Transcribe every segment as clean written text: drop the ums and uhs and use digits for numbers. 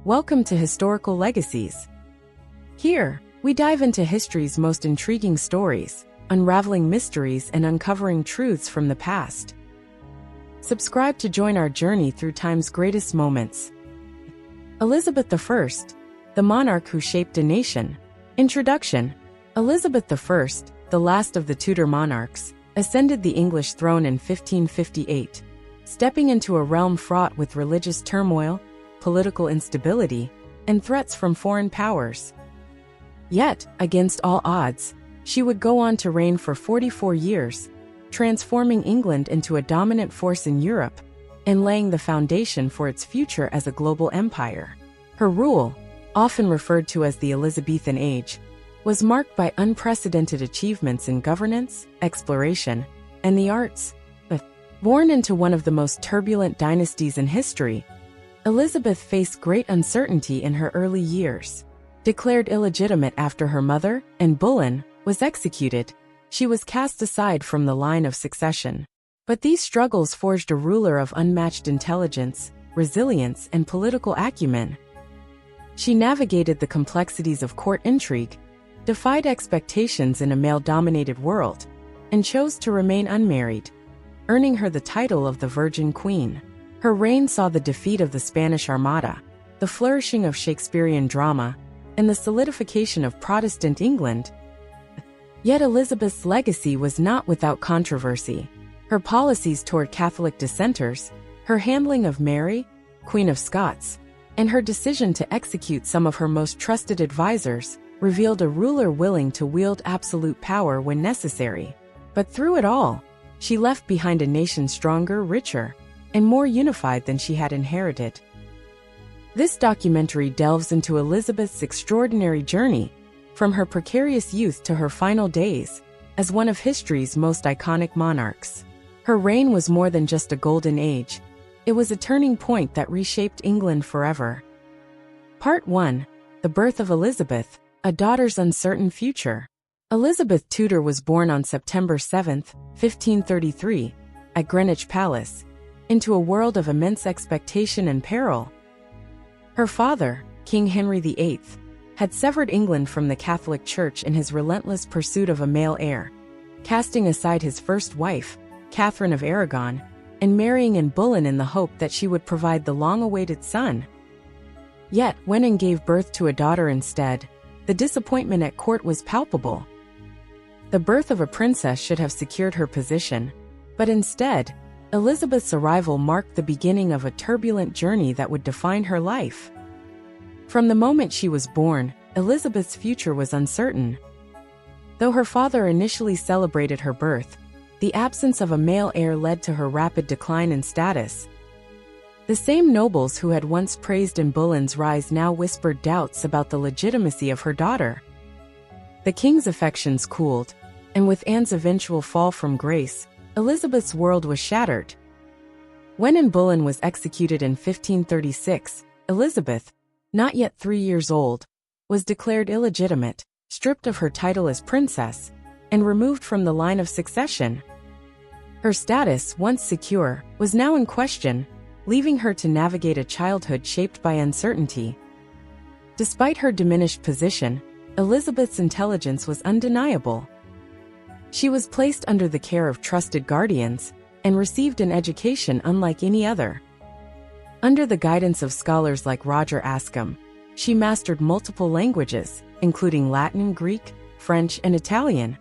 Welcome to Historical Legacies. Here, we dive into history's most intriguing stories, unraveling mysteries and uncovering truths from the past. Subscribe to join our journey through time's greatest moments. Elizabeth I, the monarch who shaped a nation. Introduction. Elizabeth I, the last of the Tudor monarchs, ascended the English throne in 1558, stepping into a realm fraught with religious turmoil, political instability, and threats from foreign powers. Yet, against all odds, she would go on to reign for 44 years, transforming England into a dominant force in Europe and laying the foundation for its future as a global empire. Her rule, often referred to as the Elizabethan Age, was marked by unprecedented achievements in governance, exploration, and the arts. Born into one of the most turbulent dynasties in history, Elizabeth faced great uncertainty in her early years. Declared illegitimate after her mother, and Boleyn, was executed, she was cast aside from the line of succession. But these struggles forged a ruler of unmatched intelligence, resilience, and political acumen. She navigated the complexities of court intrigue, defied expectations in a male-dominated world, and chose to remain unmarried, earning her the title of the Virgin Queen. Her reign saw the defeat of the Spanish Armada, the flourishing of Shakespearean drama, and the solidification of Protestant England. Yet Elizabeth's legacy was not without controversy. Her policies toward Catholic dissenters, her handling of Mary, Queen of Scots, and her decision to execute some of her most trusted advisors revealed a ruler willing to wield absolute power when necessary. But through it all, she left behind a nation stronger, richer, and more unified than she had inherited. This documentary delves into Elizabeth's extraordinary journey, from her precarious youth to her final days, as one of history's most iconic monarchs. Her reign was more than just a golden age. It was a turning point that reshaped England forever. Part 1. The Birth of Elizabeth, a Daughter's Uncertain Future. Elizabeth Tudor was born on September 7, 1533, at Greenwich Palace, into a world of immense expectation and peril. Her father, King Henry VIII, had severed England from the Catholic Church in his relentless pursuit of a male heir, casting aside his first wife, Catherine of Aragon, and marrying in Boleyn in the hope that she would provide the long-awaited son. Yet, when Anne gave birth to a daughter instead, the disappointment at court was palpable. The birth of a princess should have secured her position, but instead, Elizabeth's arrival marked the beginning of a turbulent journey that would define her life. From the moment she was born, Elizabeth's future was uncertain. Though her father initially celebrated her birth, the absence of a male heir led to her rapid decline in status. The same nobles who had once praised Anne Boleyn's rise now whispered doubts about the legitimacy of her daughter. The king's affections cooled, and with Anne's eventual fall from grace, Elizabeth's world was shattered. When Anne Boleyn was executed in 1536, Elizabeth, not yet 3 years old, was declared illegitimate, stripped of her title as princess, and removed from the line of succession. Her status, once secure, was now in question, leaving her to navigate a childhood shaped by uncertainty. Despite her diminished position, Elizabeth's intelligence was undeniable. She was placed under the care of trusted guardians and received an education unlike any other. Under the guidance of scholars like Roger Ascham, she mastered multiple languages, including Latin, Greek, French, and Italian.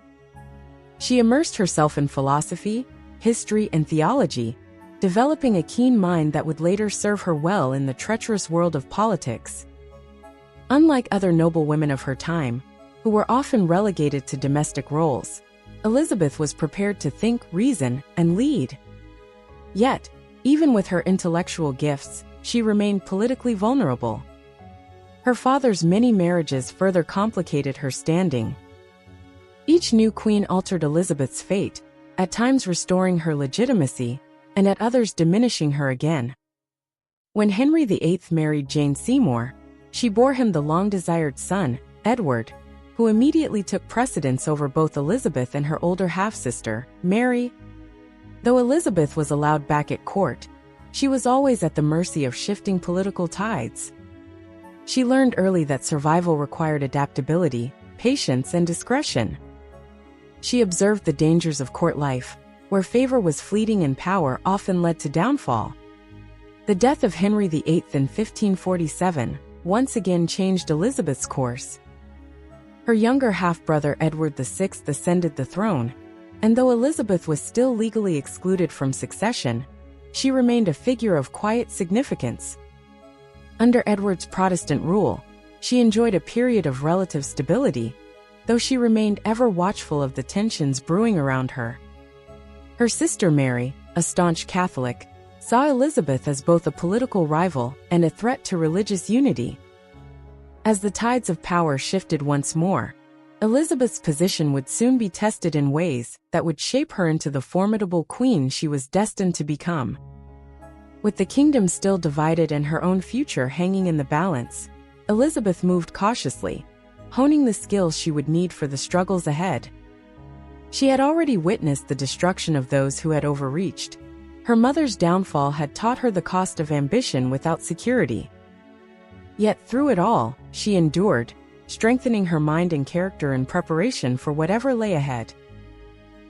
She immersed herself in philosophy, history, and theology, developing a keen mind that would later serve her well in the treacherous world of politics. Unlike other noblewomen of her time, who were often relegated to domestic roles, Elizabeth was prepared to think, reason, and lead. Yet, even with her intellectual gifts, she remained politically vulnerable. Her father's many marriages further complicated her standing. Each new queen altered Elizabeth's fate, at times restoring her legitimacy, and at others diminishing her again. When Henry VIII married Jane Seymour, she bore him the long-desired son, Edward, who immediately took precedence over both Elizabeth and her older half-sister, Mary. Though Elizabeth was allowed back at court, she was always at the mercy of shifting political tides. She learned early that survival required adaptability, patience, and discretion. She observed the dangers of court life, where favor was fleeting and power often led to downfall. The death of Henry VIII in 1547 once again changed Elizabeth's course. Her younger half-brother Edward VI ascended the throne, and though Elizabeth was still legally excluded from succession, she remained a figure of quiet significance. Under Edward's Protestant rule, she enjoyed a period of relative stability, though she remained ever watchful of the tensions brewing around her. Her sister Mary, a staunch Catholic, saw Elizabeth as both a political rival and a threat to religious unity. As the tides of power shifted once more, Elizabeth's position would soon be tested in ways that would shape her into the formidable queen she was destined to become. With the kingdom still divided and her own future hanging in the balance, Elizabeth moved cautiously, honing the skills she would need for the struggles ahead. She had already witnessed the destruction of those who had overreached. Her mother's downfall had taught her the cost of ambition without security. Yet through it all, she endured, strengthening her mind and character in preparation for whatever lay ahead.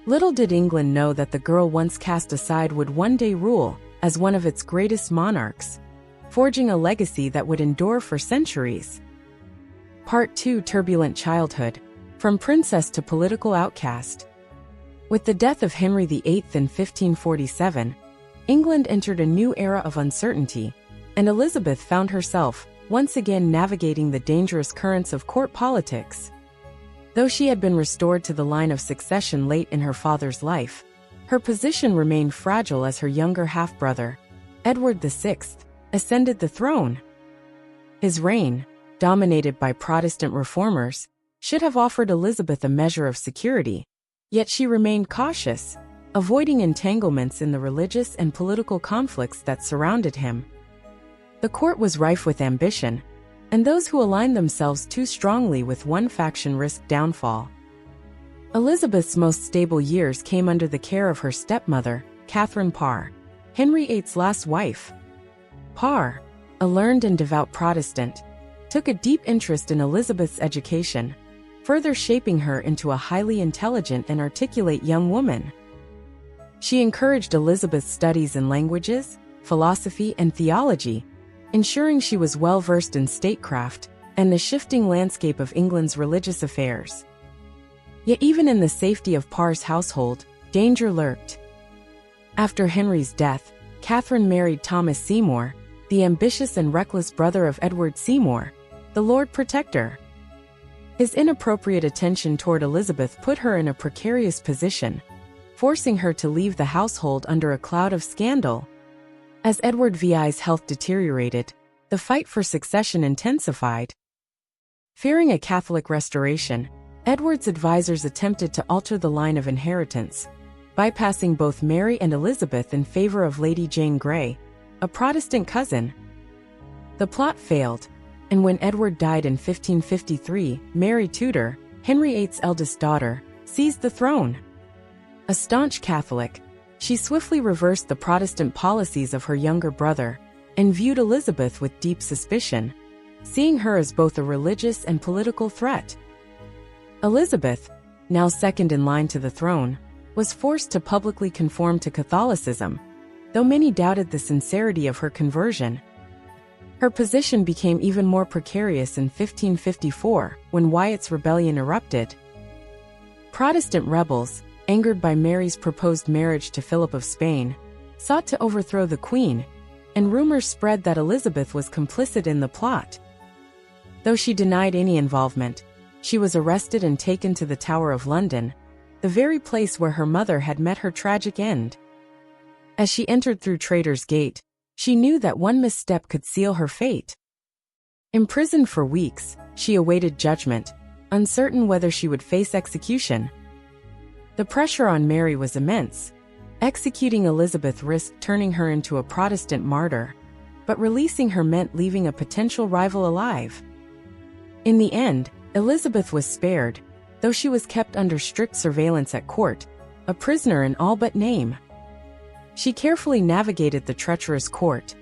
Little did England know that the girl once cast aside would one day rule as one of its greatest monarchs, forging a legacy that would endure for centuries. Part 2: Turbulent Childhood, From Princess to Political Outcast. With the death of Henry VIII in 1547, England entered a new era of uncertainty, and Elizabeth found herself once again navigating the dangerous currents of court politics. Though she had been restored to the line of succession late in her father's life, her position remained fragile as her younger half-brother, Edward VI, ascended the throne. His reign, dominated by Protestant reformers, should have offered Elizabeth a measure of security, yet she remained cautious, avoiding entanglements in the religious and political conflicts that surrounded him. The court was rife with ambition, and those who aligned themselves too strongly with one faction risked downfall. Elizabeth's most stable years came under the care of her stepmother, Catherine Parr, Henry VIII's last wife. Parr, a learned and devout Protestant, took a deep interest in Elizabeth's education, further shaping her into a highly intelligent and articulate young woman. She encouraged Elizabeth's studies in languages, philosophy, and theology, ensuring she was well-versed in statecraft and the shifting landscape of England's religious affairs. Yet even in the safety of Parr's household, danger lurked. After Henry's death, Catherine married Thomas Seymour, the ambitious and reckless brother of Edward Seymour, the Lord Protector. His inappropriate attention toward Elizabeth put her in a precarious position, forcing her to leave the household under a cloud of scandal. As Edward VI's health deteriorated, the fight for succession intensified. Fearing a Catholic restoration, Edward's advisors attempted to alter the line of inheritance, bypassing both Mary and Elizabeth in favor of Lady Jane Grey, a Protestant cousin. The plot failed, and when Edward died in 1553, Mary Tudor, Henry VIII's eldest daughter, seized the throne. A staunch Catholic, she swiftly reversed the Protestant policies of her younger brother and viewed Elizabeth with deep suspicion, seeing her as both a religious and political threat. Elizabeth, now second in line to the throne, was forced to publicly conform to Catholicism, though many doubted the sincerity of her conversion. Her position became even more precarious in 1554, when Wyatt's rebellion erupted. Protestant rebels, angered by Mary's proposed marriage to Philip of Spain, sought to overthrow the Queen, and rumors spread that Elizabeth was complicit in the plot. Though she denied any involvement, she was arrested and taken to the Tower of London, the very place where her mother had met her tragic end. As she entered through Traitor's Gate, she knew that one misstep could seal her fate. Imprisoned for weeks, she awaited judgment, uncertain whether she would face execution. The pressure on Mary was immense. Executing Elizabeth risked turning her into a Protestant martyr, but releasing her meant leaving a potential rival alive. In the end, Elizabeth was spared, though she was kept under strict surveillance at court, a prisoner in all but name. She carefully navigated the treacherous court,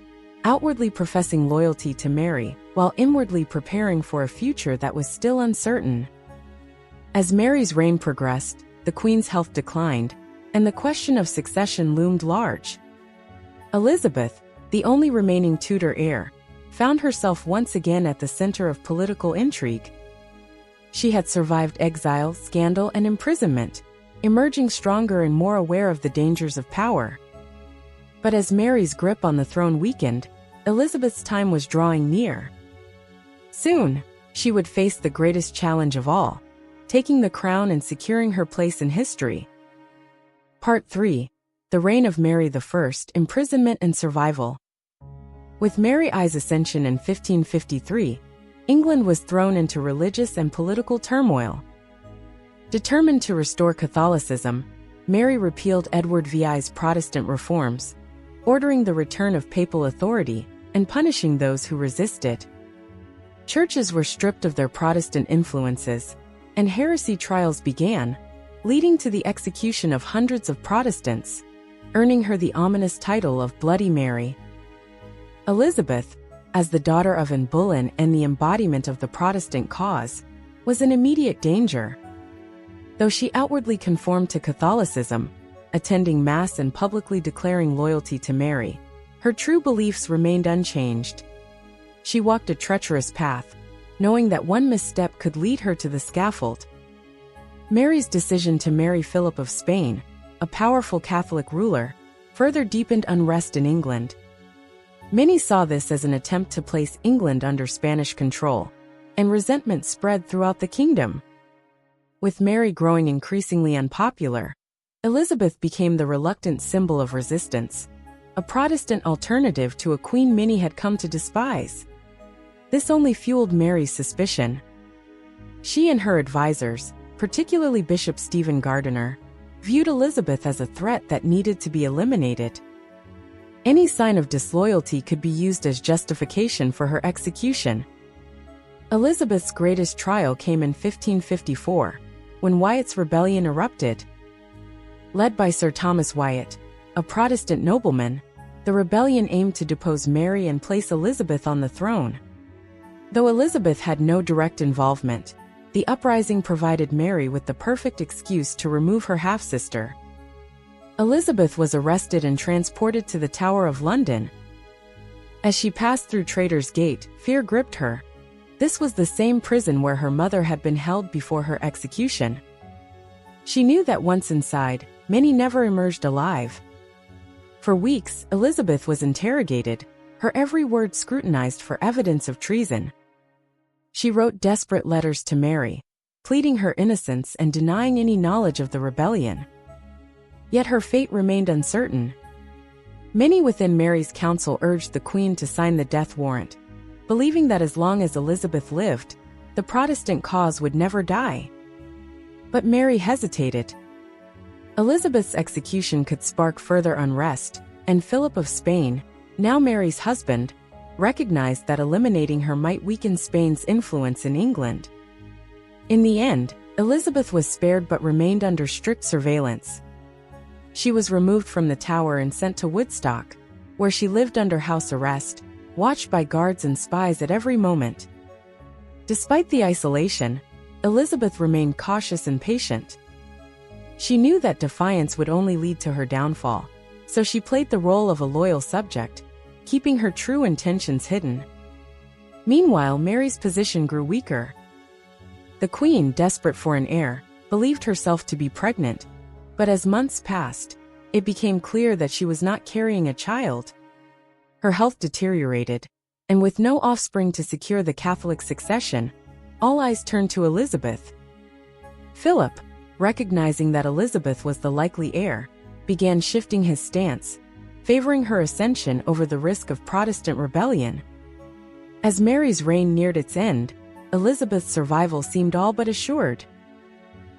outwardly professing loyalty to Mary, while inwardly preparing for a future that was still uncertain. As Mary's reign progressed, the Queen's health declined, and the question of succession loomed large. Elizabeth, the only remaining Tudor heir, found herself once again at the center of political intrigue. She had survived exile, scandal, and imprisonment, emerging stronger and more aware of the dangers of power. But as Mary's grip on the throne weakened, Elizabeth's time was drawing near. Soon, she would face the greatest challenge of all, taking the crown and securing her place in history. Part 3. The Reign of Mary I, Imprisonment and Survival. With Mary I's ascension in 1553, England was thrown into religious and political turmoil. Determined to restore Catholicism, Mary repealed Edward VI's Protestant reforms, ordering the return of papal authority and punishing those who resisted. Churches were stripped of their Protestant influences, and heresy trials began, leading to the execution of hundreds of Protestants, earning her the ominous title of Bloody Mary. Elizabeth, as the daughter of Anne Boleyn and the embodiment of the Protestant cause, was in immediate danger. Though she outwardly conformed to Catholicism, attending Mass and publicly declaring loyalty to Mary, her true beliefs remained unchanged. She walked a treacherous path, knowing that one misstep could lead her to the scaffold. Mary's decision to marry Philip of Spain, a powerful Catholic ruler, further deepened unrest in England. Many saw this as an attempt to place England under Spanish control, and resentment spread throughout the kingdom. With Mary growing increasingly unpopular, Elizabeth became the reluctant symbol of resistance, a Protestant alternative to a queen many had come to despise. This only fueled Mary's suspicion. She and her advisors, particularly Bishop Stephen Gardiner, viewed Elizabeth as a threat that needed to be eliminated. Any sign of disloyalty could be used as justification for her execution. Elizabeth's greatest trial came in 1554, when Wyatt's rebellion erupted. Led by Sir Thomas Wyatt, a Protestant nobleman, the rebellion aimed to depose Mary and place Elizabeth on the throne. Though Elizabeth had no direct involvement, the uprising provided Mary with the perfect excuse to remove her half-sister. Elizabeth was arrested and transported to the Tower of London. As she passed through Traitor's Gate, fear gripped her. This was the same prison where her mother had been held before her execution. She knew that once inside, many never emerged alive. For weeks, Elizabeth was interrogated, her every word scrutinized for evidence of treason. She wrote desperate letters to Mary, pleading her innocence and denying any knowledge of the rebellion. Yet her fate remained uncertain. Many within Mary's council urged the Queen to sign the death warrant, believing that as long as Elizabeth lived, the Protestant cause would never die. But Mary hesitated. Elizabeth's execution could spark further unrest, and Philip of Spain, now Mary's husband, recognized that eliminating her might weaken Spain's influence in England. In the end, Elizabeth was spared but remained under strict surveillance. She was removed from the Tower and sent to Woodstock, where she lived under house arrest, watched by guards and spies at every moment. Despite the isolation, Elizabeth remained cautious and patient. She knew that defiance would only lead to her downfall, so she played the role of a loyal subject, keeping her true intentions hidden. Meanwhile, Mary's position grew weaker. The Queen, desperate for an heir, believed herself to be pregnant, but as months passed, it became clear that she was not carrying a child. Her health deteriorated, and with no offspring to secure the Catholic succession, all eyes turned to Elizabeth. Philip, recognizing that Elizabeth was the likely heir, began shifting his stance, favoring her ascension over the risk of Protestant rebellion. As Mary's reign neared its end, Elizabeth's survival seemed all but assured.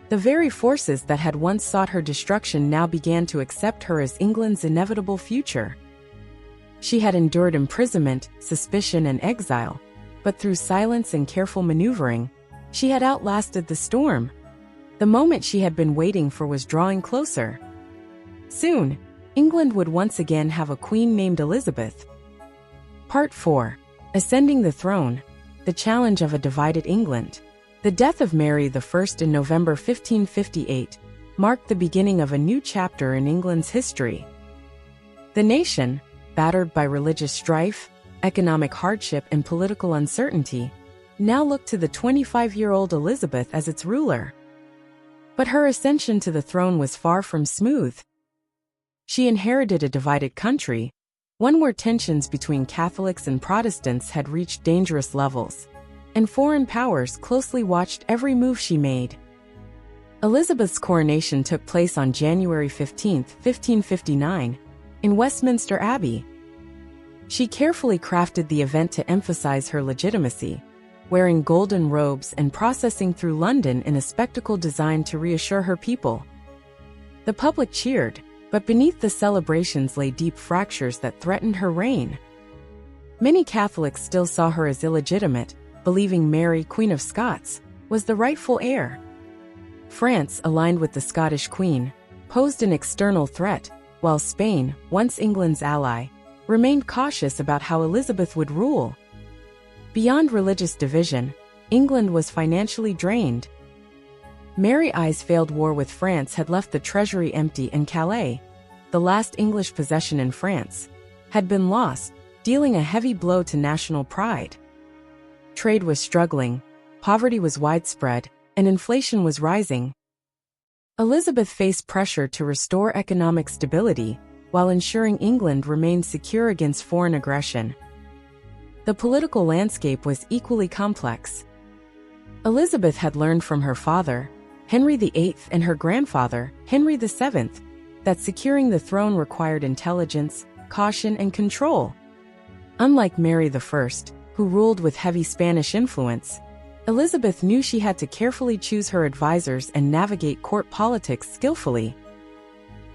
The very forces that had once sought her destruction now began to accept her as England's inevitable future. She had endured imprisonment, suspicion, and exile, but through silence and careful maneuvering, she had outlasted the storm. The moment she had been waiting for was drawing closer. Soon, England would once again have a queen named Elizabeth. Part 4. Ascending the Throne. The Challenge of a Divided England. The death of Mary I in November 1558 marked the beginning of a new chapter in England's history. The nation, battered by religious strife, economic hardship, and political uncertainty, now looked to the 25-year-old Elizabeth as its ruler. But her ascension to the throne was far from smooth. She inherited a divided country, one where tensions between Catholics and Protestants had reached dangerous levels, and foreign powers closely watched every move she made. Elizabeth's coronation took place on January 15, 1559, in Westminster Abbey. She carefully crafted the event to emphasize her legitimacy, wearing golden robes and processing through London in a spectacle designed to reassure her people. The public cheered, but beneath the celebrations lay deep fractures that threatened her reign. Many Catholics still saw her as illegitimate, believing Mary, Queen of Scots, was the rightful heir. France, aligned with the Scottish Queen, posed an external threat, while Spain, once England's ally, remained cautious about how Elizabeth would rule. Beyond religious division, England was financially drained. Mary I's failed war with France had left the treasury empty, and Calais, the last English possession in France, had been lost, dealing a heavy blow to national pride. Trade was struggling, poverty was widespread, and inflation was rising. Elizabeth faced pressure to restore economic stability while ensuring England remained secure against foreign aggression. The political landscape was equally complex. Elizabeth had learned from her father, Henry VIII, and her grandfather, Henry VII, that securing the throne required intelligence, caution, and control. Unlike Mary I, who ruled with heavy Spanish influence, Elizabeth knew she had to carefully choose her advisors and navigate court politics skillfully.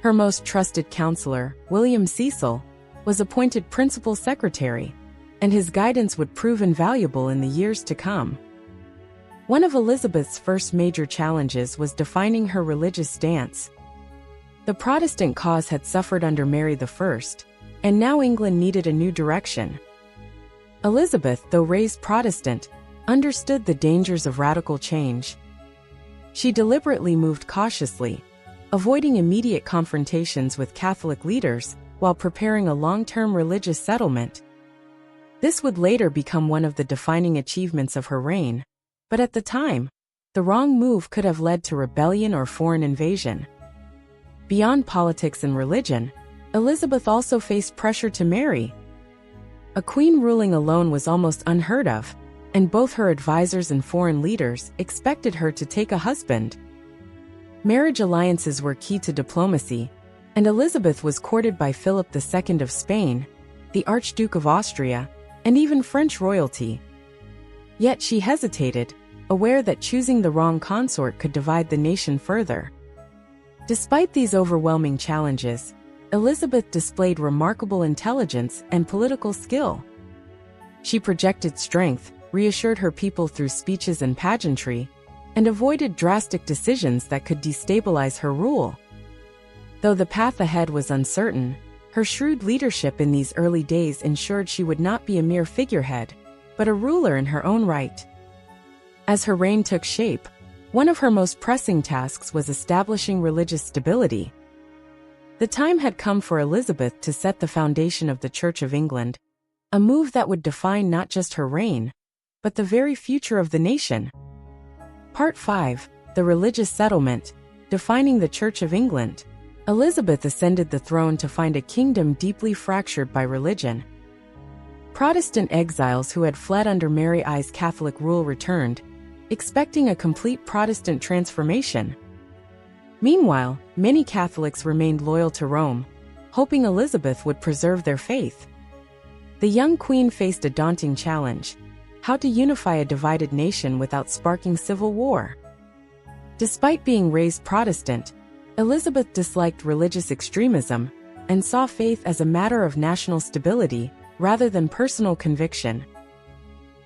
Her most trusted counselor, William Cecil, was appointed principal secretary, and his guidance would prove invaluable in the years to come. One of Elizabeth's first major challenges was defining her religious stance. The Protestant cause had suffered under Mary I, and now England needed a new direction. Elizabeth, though raised Protestant, understood the dangers of radical change. She deliberately moved cautiously, avoiding immediate confrontations with Catholic leaders while preparing a long-term religious settlement. This would later become one of the defining achievements of her reign, but at the time, the wrong move could have led to rebellion or foreign invasion. Beyond politics and religion, Elizabeth also faced pressure to marry. A queen ruling alone was almost unheard of, and both her advisors and foreign leaders expected her to take a husband. Marriage alliances were key to diplomacy, and Elizabeth was courted by Philip II of Spain, the Archduke of Austria, and even French royalty. Yet she hesitated, aware that choosing the wrong consort could divide the nation further. Despite these overwhelming challenges, Elizabeth displayed remarkable intelligence and political skill. She projected strength, reassured her people through speeches and pageantry, and avoided drastic decisions that could destabilize her rule. Though the path ahead was uncertain, her shrewd leadership in these early days ensured she would not be a mere figurehead, but a ruler in her own right. As her reign took shape, one of her most pressing tasks was establishing religious stability. The time had come for Elizabeth to set the foundation of the Church of England, a move that would define not just her reign, but the very future of the nation. Part 5. The Religious Settlement, Defining the Church of England. Elizabeth ascended the throne to find a kingdom deeply fractured by religion. Protestant exiles who had fled under Mary I's Catholic rule returned, expecting a complete Protestant transformation. Meanwhile, many Catholics remained loyal to Rome, hoping Elizabeth would preserve their faith. The young queen faced a daunting challenge: how to unify a divided nation without sparking civil war. Despite being raised Protestant, Elizabeth disliked religious extremism and saw faith as a matter of national stability rather than personal conviction.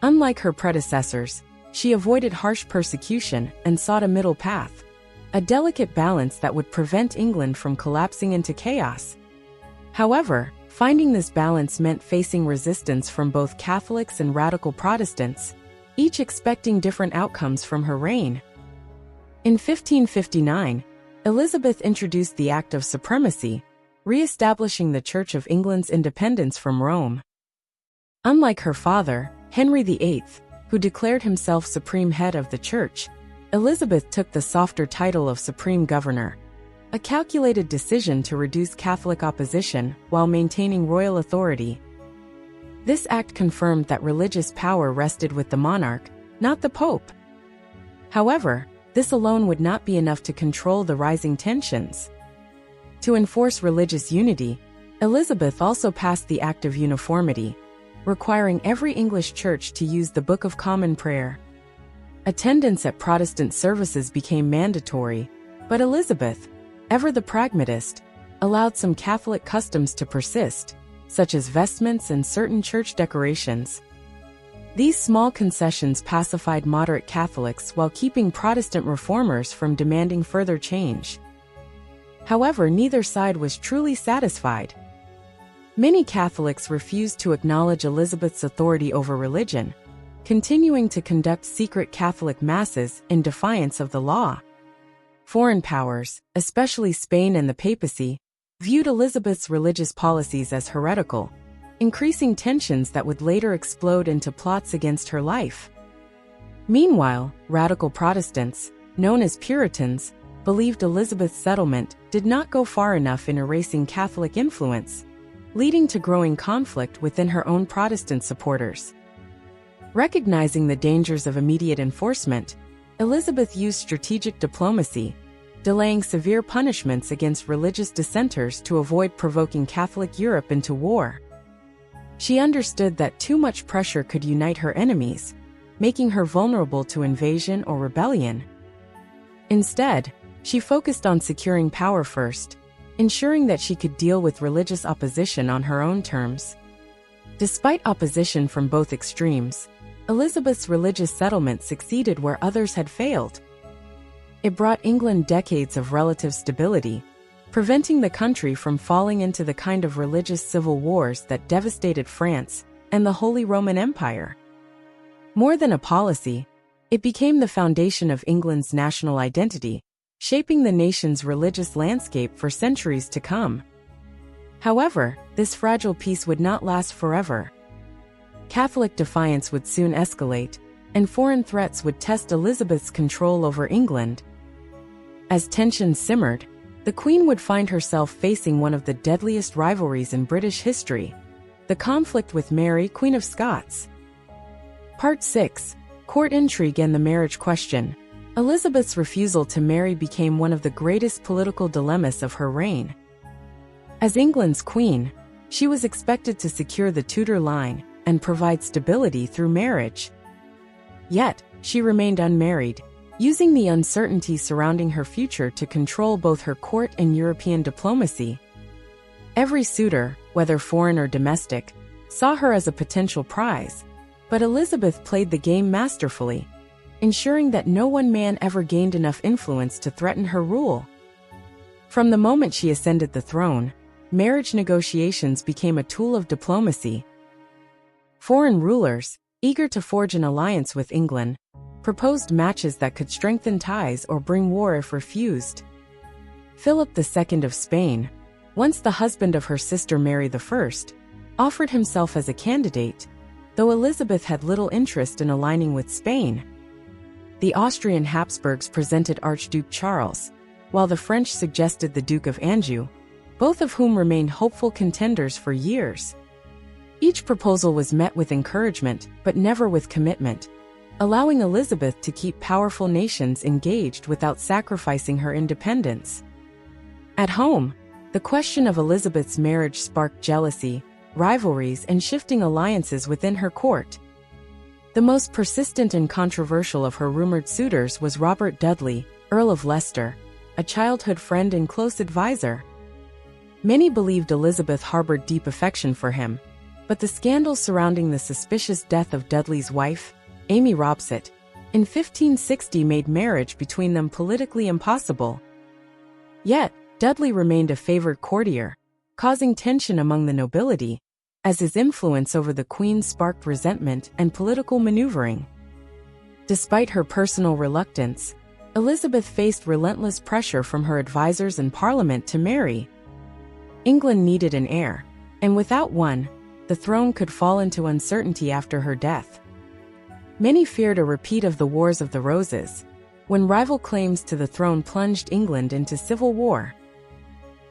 Unlike her predecessors, she avoided harsh persecution and sought a middle path, a delicate balance that would prevent England from collapsing into chaos. However, Finding this balance meant facing resistance from both Catholics and radical Protestants, each expecting different outcomes from her reign. In 1559, Elizabeth introduced the Act of Supremacy, re-establishing the Church of England's independence from Rome. Unlike her father, Henry VIII, who declared himself supreme head of the Church, Elizabeth took the softer title of Supreme Governor, a calculated decision to reduce Catholic opposition while maintaining royal authority. This act confirmed that religious power rested with the monarch, not the Pope. However, this alone would not be enough to control the rising tensions. To enforce religious unity, Elizabeth also passed the Act of Uniformity, requiring every English church to use the Book of Common Prayer. Attendance at Protestant services became mandatory, but Elizabeth, ever the pragmatist, allowed some Catholic customs to persist, such as vestments and certain church decorations. These small concessions pacified moderate Catholics while keeping Protestant reformers from demanding further change. However, neither side was truly satisfied. Many Catholics refused to acknowledge Elizabeth's authority over religion, continuing to conduct secret Catholic masses in defiance of the law. Foreign powers, especially Spain and the papacy, viewed Elizabeth's religious policies as heretical, increasing tensions that would later explode into plots against her life. Meanwhile, radical Protestants, known as Puritans, believed Elizabeth's settlement did not go far enough in erasing Catholic influence, leading to growing conflict within her own Protestant supporters. Recognizing the dangers of immediate enforcement, Elizabeth used strategic diplomacy, delaying severe punishments against religious dissenters to avoid provoking Catholic Europe into war. She understood that too much pressure could unite her enemies, making her vulnerable to invasion or rebellion. Instead, she focused on securing power first, ensuring that she could deal with religious opposition on her own terms. Despite opposition from both extremes, Elizabeth's religious settlement succeeded where others had failed. It brought England decades of relative stability, preventing the country from falling into the kind of religious civil wars that devastated France and the Holy Roman Empire. More than a policy, it became the foundation of England's national identity, shaping the nation's religious landscape for centuries to come. However, this fragile peace would not last forever. Catholic defiance would soon escalate, and foreign threats would test Elizabeth's control over England. As tensions simmered, the Queen would find herself facing one of the deadliest rivalries in British history, the conflict with Mary, Queen of Scots. Part 6. Court Intrigue and the Marriage Question. Elizabeth's refusal to marry became one of the greatest political dilemmas of her reign. As England's queen, she was expected to secure the Tudor line and provide stability through marriage. Yet, she remained unmarried, using the uncertainty surrounding her future to control both her court and European diplomacy. Every suitor, whether foreign or domestic, saw her as a potential prize, but Elizabeth played the game masterfully, ensuring that no one man ever gained enough influence to threaten her rule. From the moment she ascended the throne, marriage negotiations became a tool of diplomacy. Foreign rulers, eager to forge an alliance with England, proposed matches that could strengthen ties or bring war if refused. Philip II of Spain, once the husband of her sister Mary I, offered himself as a candidate, though Elizabeth had little interest in aligning with Spain. The Austrian Habsburgs presented Archduke Charles, while the French suggested the Duke of Anjou, both of whom remained hopeful contenders for years. Each proposal was met with encouragement, but never with commitment, allowing Elizabeth to keep powerful nations engaged without sacrificing her independence. At home, the question of Elizabeth's marriage sparked jealousy, rivalries, and shifting alliances within her court. The most persistent and controversial of her rumored suitors was Robert Dudley, Earl of Leicester, a childhood friend and close advisor. Many believed Elizabeth harbored deep affection for him, but the scandal surrounding the suspicious death of Dudley's wife, Amy Robsart, in 1560 made marriage between them politically impossible. Yet, Dudley remained a favored courtier, causing tension among the nobility, as his influence over the queen sparked resentment and political maneuvering. Despite her personal reluctance, Elizabeth faced relentless pressure from her advisors and Parliament to marry. England needed an heir, and without one, the throne could fall into uncertainty after her death. Many feared a repeat of the Wars of the Roses, when rival claims to the throne plunged England into civil war.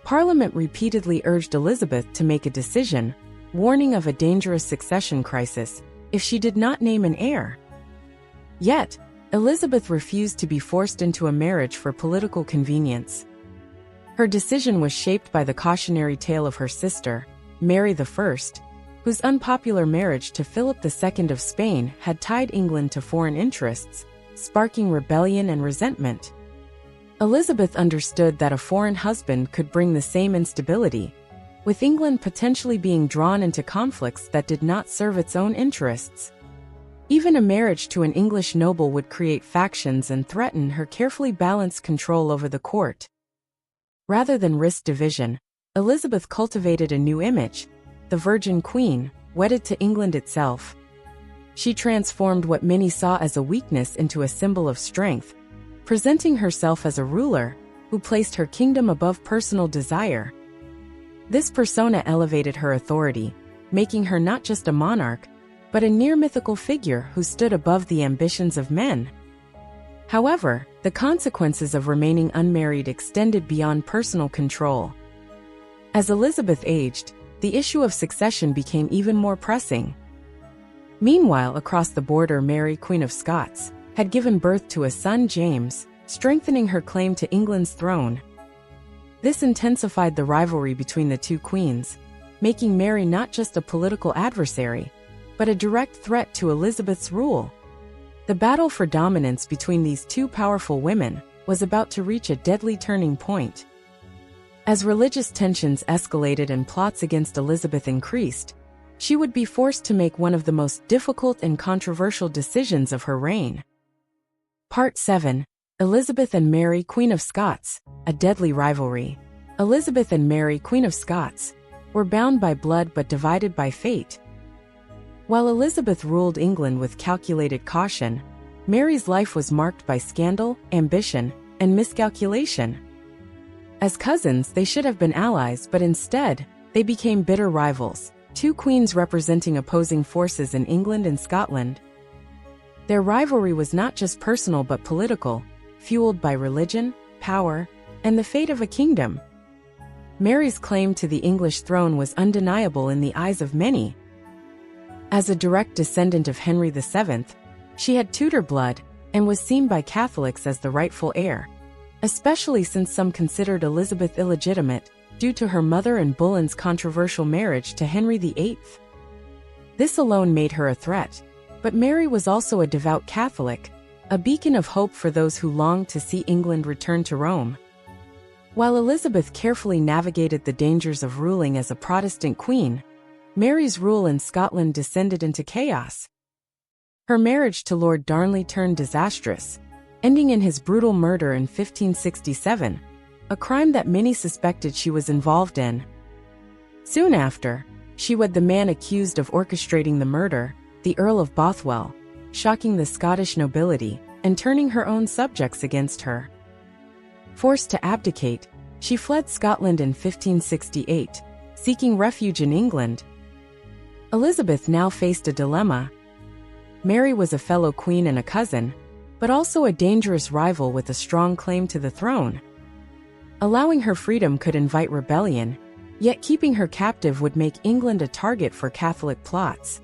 Parliament repeatedly urged Elizabeth to make a decision, warning of a dangerous succession crisis if she did not name an heir. Yet, Elizabeth refused to be forced into a marriage for political convenience. Her decision was shaped by the cautionary tale of her sister, Mary I, whose unpopular marriage to Philip II of Spain had tied England to foreign interests, sparking rebellion and resentment. Elizabeth understood that a foreign husband could bring the same instability, with England potentially being drawn into conflicts that did not serve its own interests. Even a marriage to an English noble would create factions and threaten her carefully balanced control over the court. Rather than risk division, Elizabeth cultivated a new image, the Virgin Queen, wedded to England itself. She transformed what many saw as a weakness into a symbol of strength, presenting herself as a ruler who placed her kingdom above personal desire. This persona elevated her authority, making her not just a monarch, but a near-mythical figure who stood above the ambitions of men. However, the consequences of remaining unmarried extended beyond personal control. As Elizabeth aged, the issue of succession became even more pressing. Meanwhile, across the border, Mary, Queen of Scots, had given birth to a son, James, strengthening her claim to England's throne. This intensified the rivalry between the two queens, making Mary not just a political adversary, but a direct threat to Elizabeth's rule. The battle for dominance between these two powerful women was about to reach a deadly turning point. As religious tensions escalated and plots against Elizabeth increased, she would be forced to make one of the most difficult and controversial decisions of her reign. Part 7. Elizabeth and Mary, Queen of Scots, a deadly rivalry. Elizabeth and Mary, Queen of Scots, were bound by blood but divided by fate. While Elizabeth ruled England with calculated caution, Mary's life was marked by scandal, ambition, and miscalculation. As cousins, they should have been allies, but instead, they became bitter rivals, two queens representing opposing forces in England and Scotland. Their rivalry was not just personal but political, fueled by religion, power, and the fate of a kingdom. Mary's claim to the English throne was undeniable in the eyes of many. As a direct descendant of Henry VII, she had Tudor blood and was seen by Catholics as the rightful heir, especially since some considered Elizabeth illegitimate due to her mother and Boleyn's controversial marriage to Henry VIII. This alone made her a threat, but Mary was also a devout Catholic, a beacon of hope for those who longed to see England return to Rome. While Elizabeth carefully navigated the dangers of ruling as a Protestant queen, Mary's rule in Scotland descended into chaos. Her marriage to Lord Darnley turned disastrous, ending in his brutal murder in 1567, a crime that many suspected she was involved in. Soon after, she wed the man accused of orchestrating the murder, the Earl of Bothwell, shocking the Scottish nobility and turning her own subjects against her. Forced to abdicate, she fled Scotland in 1568, seeking refuge in England. Elizabeth now faced a dilemma. Mary was a fellow queen and a cousin, but also a dangerous rival with a strong claim to the throne. Allowing her freedom could invite rebellion, yet keeping her captive would make England a target for Catholic plots.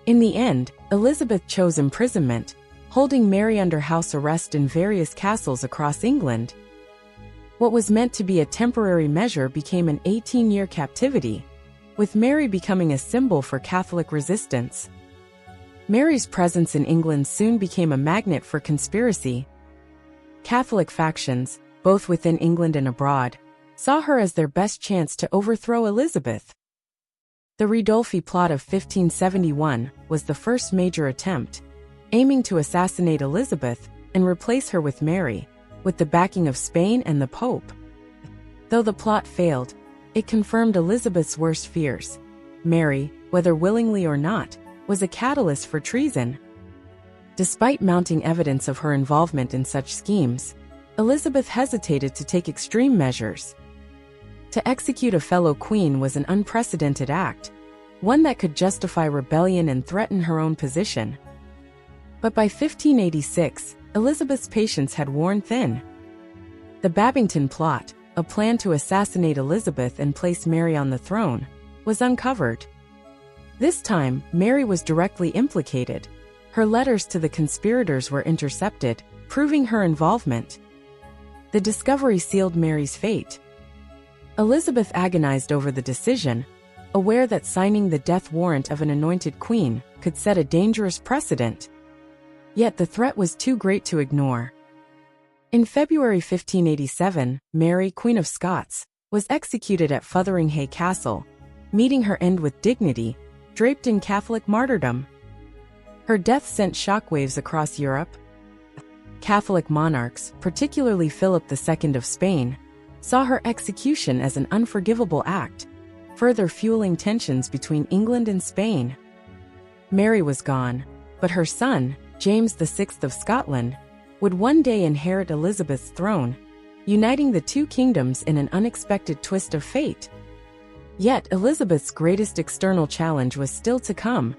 In the end, Elizabeth chose imprisonment, holding Mary under house arrest in various castles across England. What was meant to be a temporary measure became an 18-year captivity, with Mary becoming a symbol for Catholic resistance. Mary's presence in England soon became a magnet for conspiracy. Catholic factions, both within England and abroad, saw her as their best chance to overthrow Elizabeth. The Ridolfi plot of 1571 was the first major attempt, aiming to assassinate Elizabeth and replace her with Mary, with the backing of Spain and the Pope. Though the plot failed, it confirmed Elizabeth's worst fears. Mary, whether willingly or not, was a catalyst for treason. Despite mounting evidence of her involvement in such schemes, Elizabeth hesitated to take extreme measures. To execute a fellow queen was an unprecedented act, one that could justify rebellion and threaten her own position. But by 1586, Elizabeth's patience had worn thin. The Babington plot, a plan to assassinate Elizabeth and place Mary on the throne, was uncovered. This time, Mary was directly implicated. Her letters to the conspirators were intercepted, proving her involvement. The discovery sealed Mary's fate. Elizabeth agonized over the decision, aware that signing the death warrant of an anointed queen could set a dangerous precedent. Yet the threat was too great to ignore. In February 1587, Mary, Queen of Scots, was executed at Fotheringhay Castle, meeting her end with dignity, draped in Catholic martyrdom. Her death sent shockwaves across Europe. Catholic monarchs, particularly Philip II of Spain, saw her execution as an unforgivable act, further fueling tensions between England and Spain. Mary was gone, but her son, James VI of Scotland, would one day inherit Elizabeth's throne, uniting the two kingdoms in an unexpected twist of fate. Yet Elizabeth's greatest external challenge was still to come.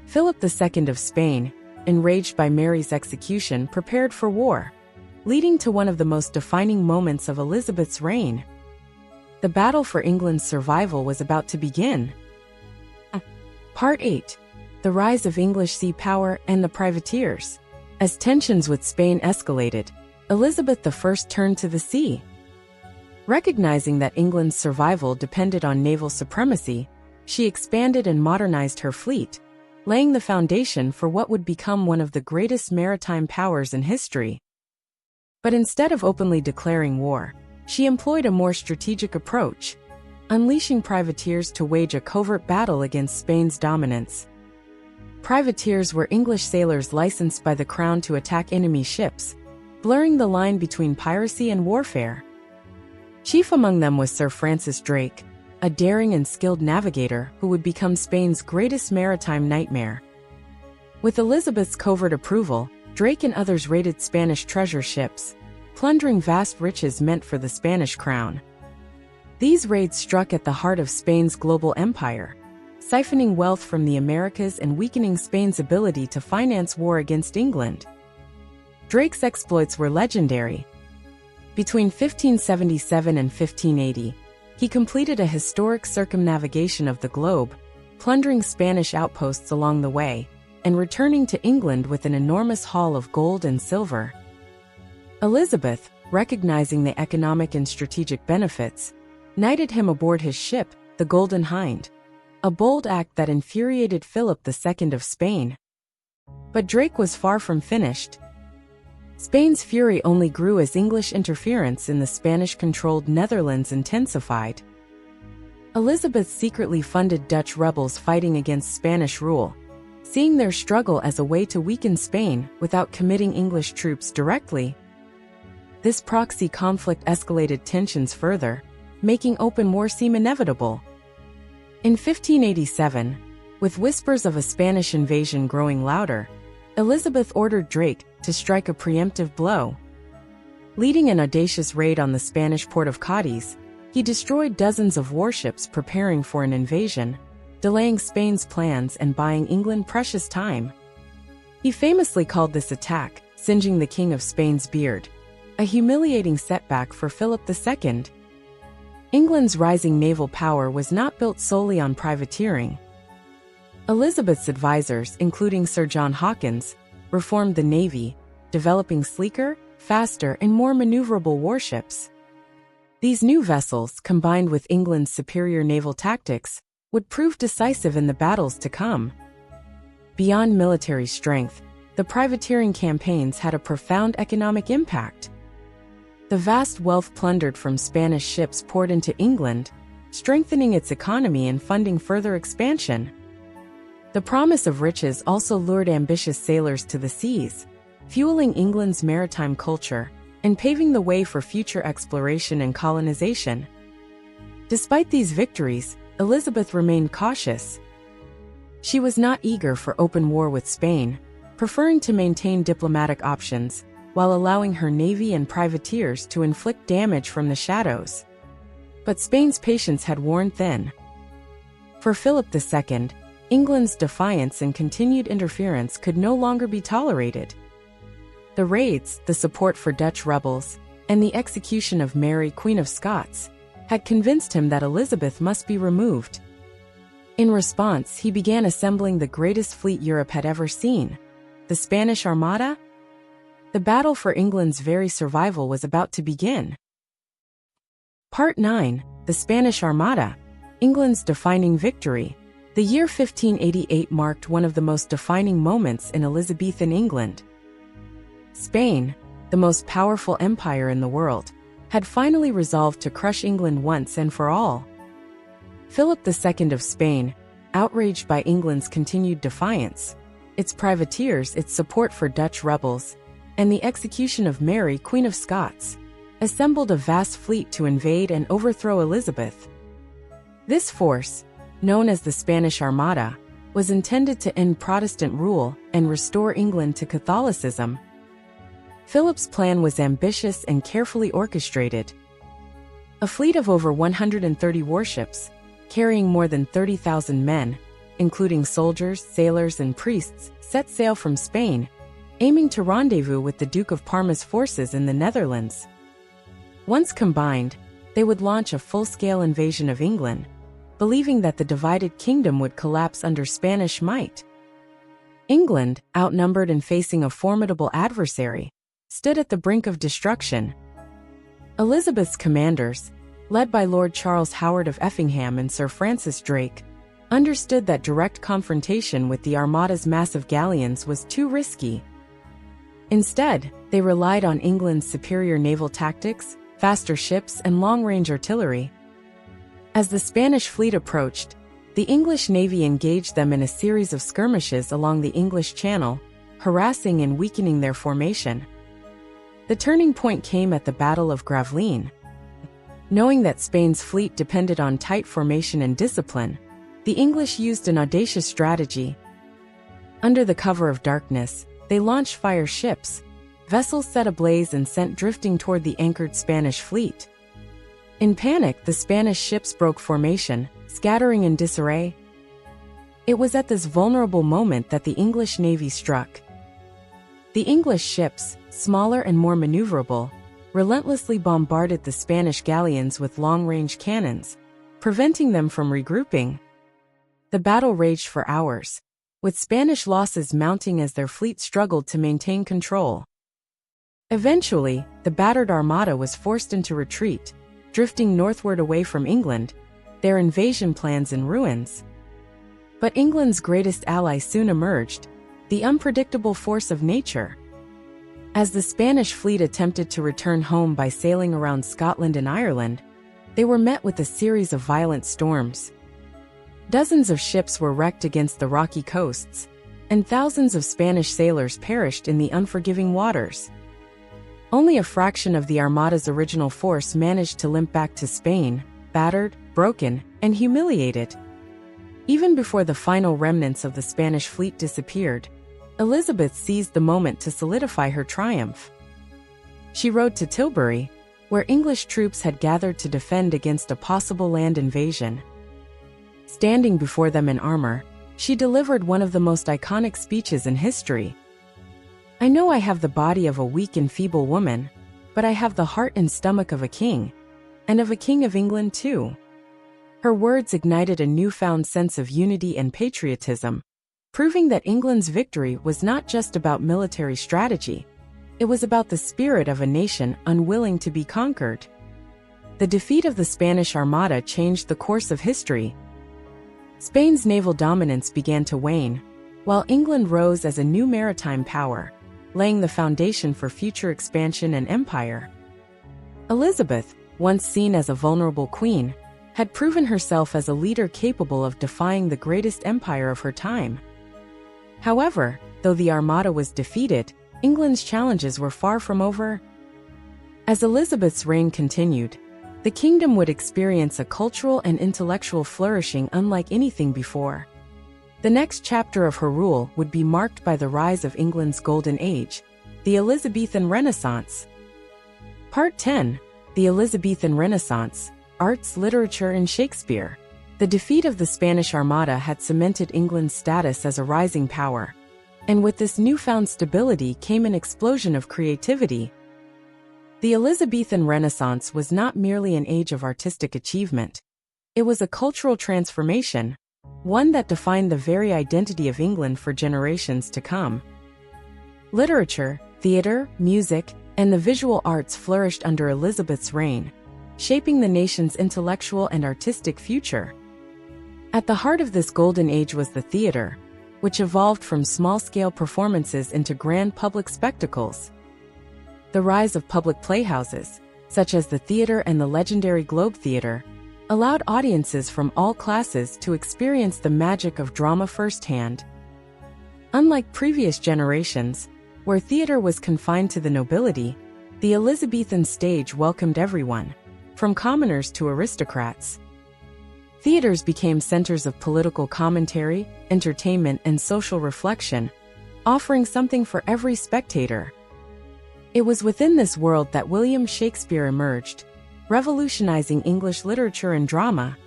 Philip II of Spain, enraged by Mary's execution, prepared for war, leading to one of the most defining moments of Elizabeth's reign. The battle for England's survival was about to begin. Part 8. The Rise of English Sea Power and the Privateers. As tensions with Spain escalated, Elizabeth I turned to the sea. Recognizing that England's survival depended on naval supremacy, she expanded and modernized her fleet, laying the foundation for what would become one of the greatest maritime powers in history. But instead of openly declaring war, she employed a more strategic approach, unleashing privateers to wage a covert battle against Spain's dominance. Privateers were English sailors licensed by the Crown to attack enemy ships, blurring the line between piracy and warfare. Chief among them was Sir Francis Drake, a daring and skilled navigator who would become Spain's greatest maritime nightmare. With Elizabeth's covert approval, Drake and others raided Spanish treasure ships, plundering vast riches meant for the Spanish crown. These raids struck at the heart of Spain's global empire, siphoning wealth from the Americas and weakening Spain's ability to finance war against England. Drake's exploits were legendary. Between 1577 and 1580, he completed a historic circumnavigation of the globe, plundering Spanish outposts along the way, and returning to England with an enormous haul of gold and silver. Elizabeth, recognizing the economic and strategic benefits, knighted him aboard his ship, the Golden Hind, a bold act that infuriated Philip II of Spain. But Drake was far from finished. Spain's fury only grew as English interference in the Spanish-controlled Netherlands intensified. Elizabeth secretly funded Dutch rebels fighting against Spanish rule, seeing their struggle as a way to weaken Spain without committing English troops directly. This proxy conflict escalated tensions further, making open war seem inevitable. In 1587, with whispers of a Spanish invasion growing louder, Elizabeth ordered Drake to strike a preemptive blow. Leading an audacious raid on the Spanish port of Cadiz, he destroyed dozens of warships preparing for an invasion, delaying Spain's plans and buying England precious time. He famously called this attack "singeing the King of Spain's beard," a humiliating setback for Philip II. England's rising naval power was not built solely on privateering. Elizabeth's advisors, including Sir John Hawkins, reformed the Navy, developing sleeker, faster, and more maneuverable warships. These new vessels, combined with England's superior naval tactics, would prove decisive in the battles to come. Beyond military strength, the privateering campaigns had a profound economic impact. The vast wealth plundered from Spanish ships poured into England, strengthening its economy and funding further expansion. The promise of riches also lured ambitious sailors to the seas, fueling England's maritime culture and paving the way for future exploration and colonization. Despite these victories, Elizabeth remained cautious. She was not eager for open war with Spain, preferring to maintain diplomatic options, while allowing her navy and privateers to inflict damage from the shadows. But Spain's patience had worn thin. For Philip II, England's defiance and continued interference could no longer be tolerated. The raids, the support for Dutch rebels, and the execution of Mary, Queen of Scots, had convinced him that Elizabeth must be removed. In response, he began assembling the greatest fleet Europe had ever seen, the Spanish Armada. The battle for England's very survival was about to begin. Part 9, The Spanish Armada, England's defining victory. The year 1588 marked one of the most defining moments in Elizabethan England. Spain, the most powerful empire in the world, had finally resolved to crush England once and for all. Philip II of Spain, outraged by England's continued defiance, its privateers, its support for Dutch rebels, and the execution of Mary, Queen of Scots, assembled a vast fleet to invade and overthrow Elizabeth. This force, known as the Spanish Armada, was intended to end Protestant rule and restore England to Catholicism. Philip's plan was ambitious and carefully orchestrated. A fleet of over 130 warships, carrying more than 30,000 men, including soldiers, sailors, and priests, set sail from Spain, aiming to rendezvous with the Duke of Parma's forces in the Netherlands. Once combined, they would launch a full-scale invasion of England, believing that the divided kingdom would collapse under Spanish might. England, outnumbered and facing a formidable adversary, stood at the brink of destruction. Elizabeth's commanders, led by Lord Charles Howard of Effingham and Sir Francis Drake, understood that direct confrontation with the Armada's massive galleons was too risky. Instead, they relied on England's superior naval tactics, faster ships, and long-range artillery. As the Spanish fleet approached, the English navy engaged them in a series of skirmishes along the English Channel, harassing and weakening their formation. The turning point came at the Battle of Gravelines. Knowing that Spain's fleet depended on tight formation and discipline, the English used an audacious strategy. Under the cover of darkness, they launched fire ships, vessels set ablaze and sent drifting toward the anchored Spanish fleet. In panic, the Spanish ships broke formation, scattering in disarray. It was at this vulnerable moment that the English navy struck. The English ships, smaller and more maneuverable, relentlessly bombarded the Spanish galleons with long-range cannons, preventing them from regrouping. The battle raged for hours, with Spanish losses mounting as their fleet struggled to maintain control. Eventually, the battered armada was forced into retreat, drifting northward away from England, their invasion plans in ruins. But England's greatest ally soon emerged, the unpredictable force of nature. As the Spanish fleet attempted to return home by sailing around Scotland and Ireland, they were met with a series of violent storms. Dozens of ships were wrecked against the rocky coasts, and thousands of Spanish sailors perished in the unforgiving waters. Only a fraction of the Armada's original force managed to limp back to Spain, battered, broken, and humiliated. Even before the final remnants of the Spanish fleet disappeared, Elizabeth seized the moment to solidify her triumph. She rode to Tilbury, where English troops had gathered to defend against a possible land invasion. Standing before them in armor, she delivered one of the most iconic speeches in history. "I know I have the body of a weak and feeble woman, but I have the heart and stomach of a king, and of a king of England too." Her words ignited a newfound sense of unity and patriotism, proving that England's victory was not just about military strategy, it was about the spirit of a nation unwilling to be conquered. The defeat of the Spanish Armada changed the course of history. Spain's naval dominance began to wane, while England rose as a new maritime power, laying the foundation for future expansion and empire. Elizabeth, once seen as a vulnerable queen, had proven herself as a leader capable of defying the greatest empire of her time. However, though the Armada was defeated, England's challenges were far from over. As Elizabeth's reign continued, The kingdom would experience a cultural and intellectual flourishing unlike anything before. The next chapter of her rule would be marked by the rise of England's Golden Age, the Elizabethan Renaissance. Part 10. The Elizabethan Renaissance, Arts, Literature and Shakespeare. The defeat of the Spanish Armada had cemented England's status as a rising power. And with this newfound stability came an explosion of creativity. The Elizabethan Renaissance was not merely an age of artistic achievement. It was a cultural transformation, one that defined the very identity of England for generations to come. Literature, theater, music, and the visual arts flourished under Elizabeth's reign, shaping the nation's intellectual and artistic future. At the heart of this golden age was the theater, which evolved from small-scale performances into grand public spectacles. The rise of public playhouses, such as the Theatre and the legendary Globe Theatre, allowed audiences from all classes to experience the magic of drama firsthand. Unlike previous generations, where theater was confined to the nobility, the Elizabethan stage welcomed everyone, from commoners to aristocrats. Theaters became centers of political commentary, entertainment, and social reflection, offering something for every spectator. It was within this world that William Shakespeare emerged, revolutionizing English literature and drama.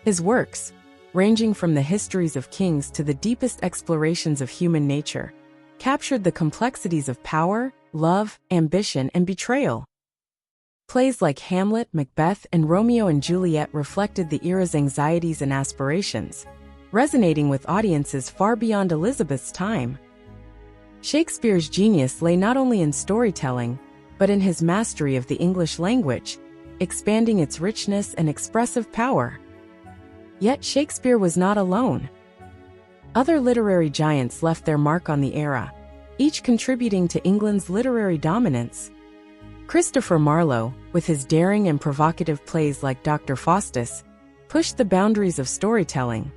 His works, ranging from the histories of kings to the deepest explorations of human nature, captured the complexities of power, love, ambition, and betrayal. Plays like Hamlet, Macbeth, and Romeo and Juliet reflected the era's anxieties and aspirations, resonating with audiences far beyond Elizabeth's time. Shakespeare's genius lay not only in storytelling, but in his mastery of the English language, expanding its richness and expressive power. Yet Shakespeare was not alone. Other literary giants left their mark on the era, each contributing to England's literary dominance. Christopher Marlowe, with his daring and provocative plays like Dr. Faustus, pushed the boundaries of storytelling.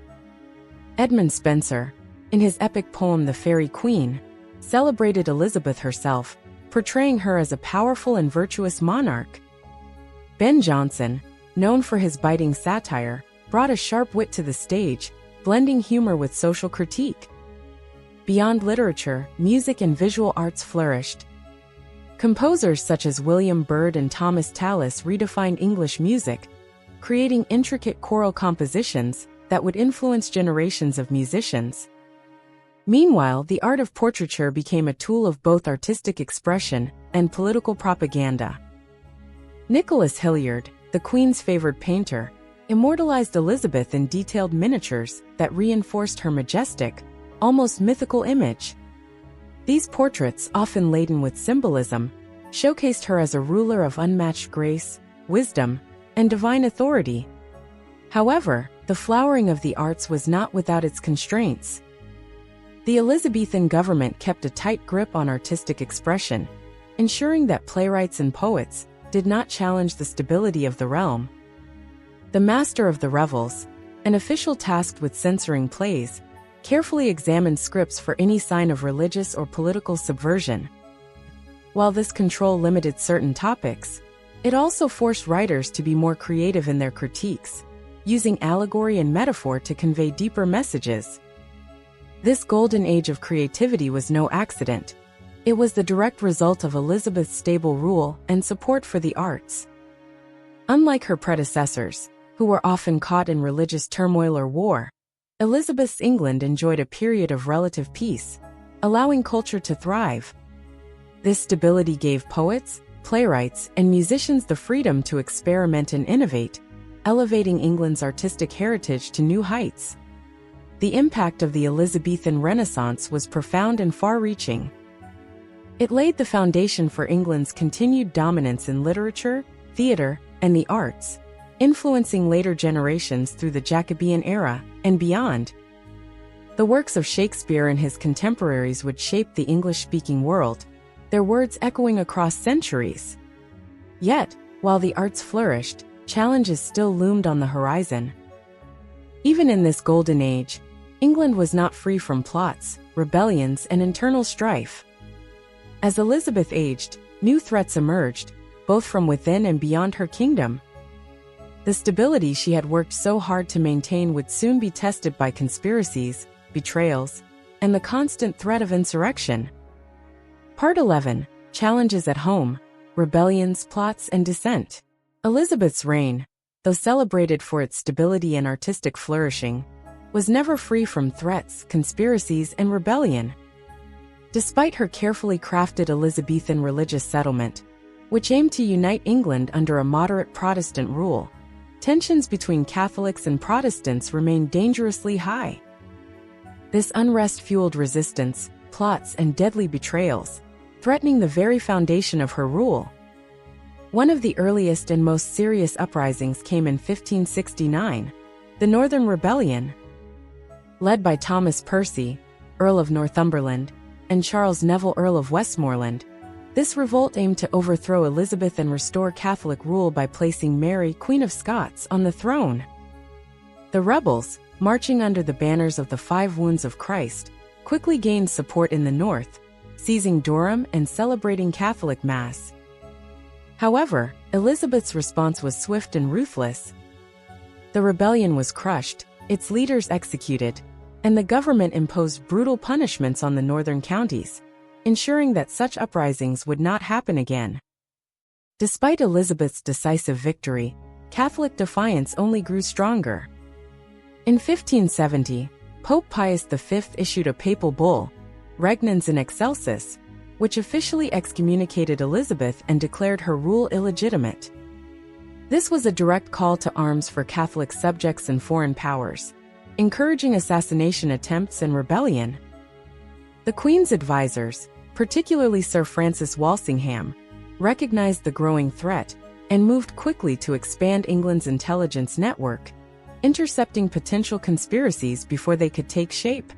Edmund Spenser, in his epic poem The Faerie Queene, celebrated Elizabeth herself, portraying her as a powerful and virtuous monarch. Ben Jonson, known for his biting satire, brought a sharp wit to the stage, blending humor with social critique. Beyond literature, music and visual arts flourished. Composers such as William Byrd and Thomas Tallis redefined English music, creating intricate choral compositions that would influence generations of musicians. Meanwhile, the art of portraiture became a tool of both artistic expression and political propaganda. Nicholas Hilliard, the Queen's favored painter, immortalized Elizabeth in detailed miniatures that reinforced her majestic, almost mythical image. These portraits, often laden with symbolism, showcased her as a ruler of unmatched grace, wisdom, and divine authority. However, the flowering of the arts was not without its constraints. The Elizabethan government kept a tight grip on artistic expression, ensuring that playwrights and poets did not challenge the stability of the realm. The Master of the Revels, an official tasked with censoring plays, carefully examined scripts for any sign of religious or political subversion. While this control limited certain topics, it also forced writers to be more creative in their critiques, using allegory and metaphor to convey deeper messages. This golden age of creativity was no accident. It was the direct result of Elizabeth's stable rule and support for the arts. Unlike her predecessors, who were often caught in religious turmoil or war, Elizabeth's England enjoyed a period of relative peace, allowing culture to thrive. This stability gave poets, playwrights, and musicians the freedom to experiment and innovate, elevating England's artistic heritage to new heights. The impact of the Elizabethan Renaissance was profound and far-reaching. It laid the foundation for England's continued dominance in literature, theatre, and the arts, influencing later generations through the Jacobean era and beyond. The works of Shakespeare and his contemporaries would shape the English-speaking world, their words echoing across centuries. Yet, while the arts flourished, challenges still loomed on the horizon. Even in this golden age, England was not free from plots, rebellions, and internal strife. As Elizabeth aged, new threats emerged, both from within and beyond her kingdom. The stability she had worked so hard to maintain would soon be tested by conspiracies, betrayals, and the constant threat of insurrection. Part 11. Challenges at Home, Rebellions, Plots, and Dissent. Elizabeth's reign, though celebrated for its stability and artistic flourishing, was never free from threats, conspiracies, and rebellion. Despite her carefully crafted Elizabethan religious settlement, which aimed to unite England under a moderate Protestant rule, tensions between Catholics and Protestants remained dangerously high. This unrest fueled resistance, plots, and deadly betrayals, threatening the very foundation of her rule. One of the earliest and most serious uprisings came in 1569, the Northern Rebellion. Led by Thomas Percy, Earl of Northumberland, and Charles Neville, Earl of Westmoreland, this revolt aimed to overthrow Elizabeth and restore Catholic rule by placing Mary, Queen of Scots, on the throne. The rebels, marching under the banners of the Five Wounds of Christ, quickly gained support in the north, seizing Durham and celebrating Catholic Mass. However, Elizabeth's response was swift and ruthless. The rebellion was crushed, its leaders executed, and the government imposed brutal punishments on the northern counties, ensuring that such uprisings would not happen again. Despite Elizabeth's decisive victory, Catholic defiance only grew stronger. In 1570, Pope Pius V issued a papal bull, Regnans in Excelsis, which officially excommunicated Elizabeth and declared her rule illegitimate. This was a direct call to arms for Catholic subjects and foreign powers, encouraging assassination attempts and rebellion. The Queen's advisors, particularly Sir Francis Walsingham, recognized the growing threat and moved quickly to expand England's intelligence network, intercepting potential conspiracies before they could take shape.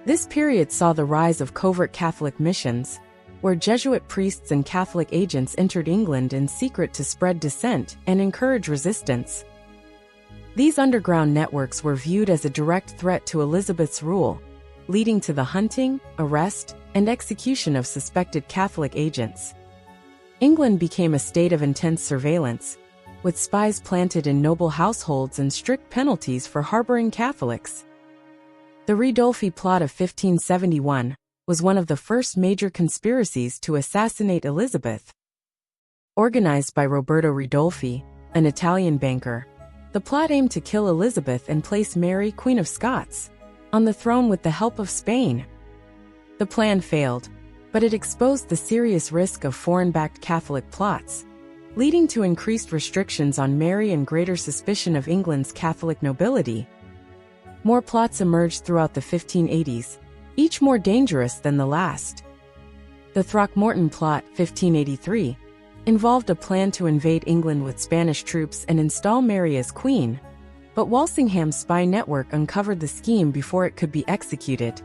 This period saw the rise of covert Catholic missions, where Jesuit priests and Catholic agents entered England in secret to spread dissent and encourage resistance. These underground networks were viewed as a direct threat to Elizabeth's rule, leading to the hunting, arrest, and execution of suspected Catholic agents. England became a state of intense surveillance, with spies planted in noble households and strict penalties for harboring Catholics. The Ridolfi plot of 1571 was one of the first major conspiracies to assassinate Elizabeth. Organized by Roberto Ridolfi, an Italian banker, the plot aimed to kill Elizabeth and place Mary, Queen of Scots, on the throne with the help of Spain. The plan failed, but it exposed the serious risk of foreign-backed Catholic plots, leading to increased restrictions on Mary and greater suspicion of England's Catholic nobility. More plots emerged throughout the 1580s, each more dangerous than the last. The Throckmorton plot, 1583, involved a plan to invade England with Spanish troops and install Mary as queen, but Walsingham's spy network uncovered the scheme before it could be executed.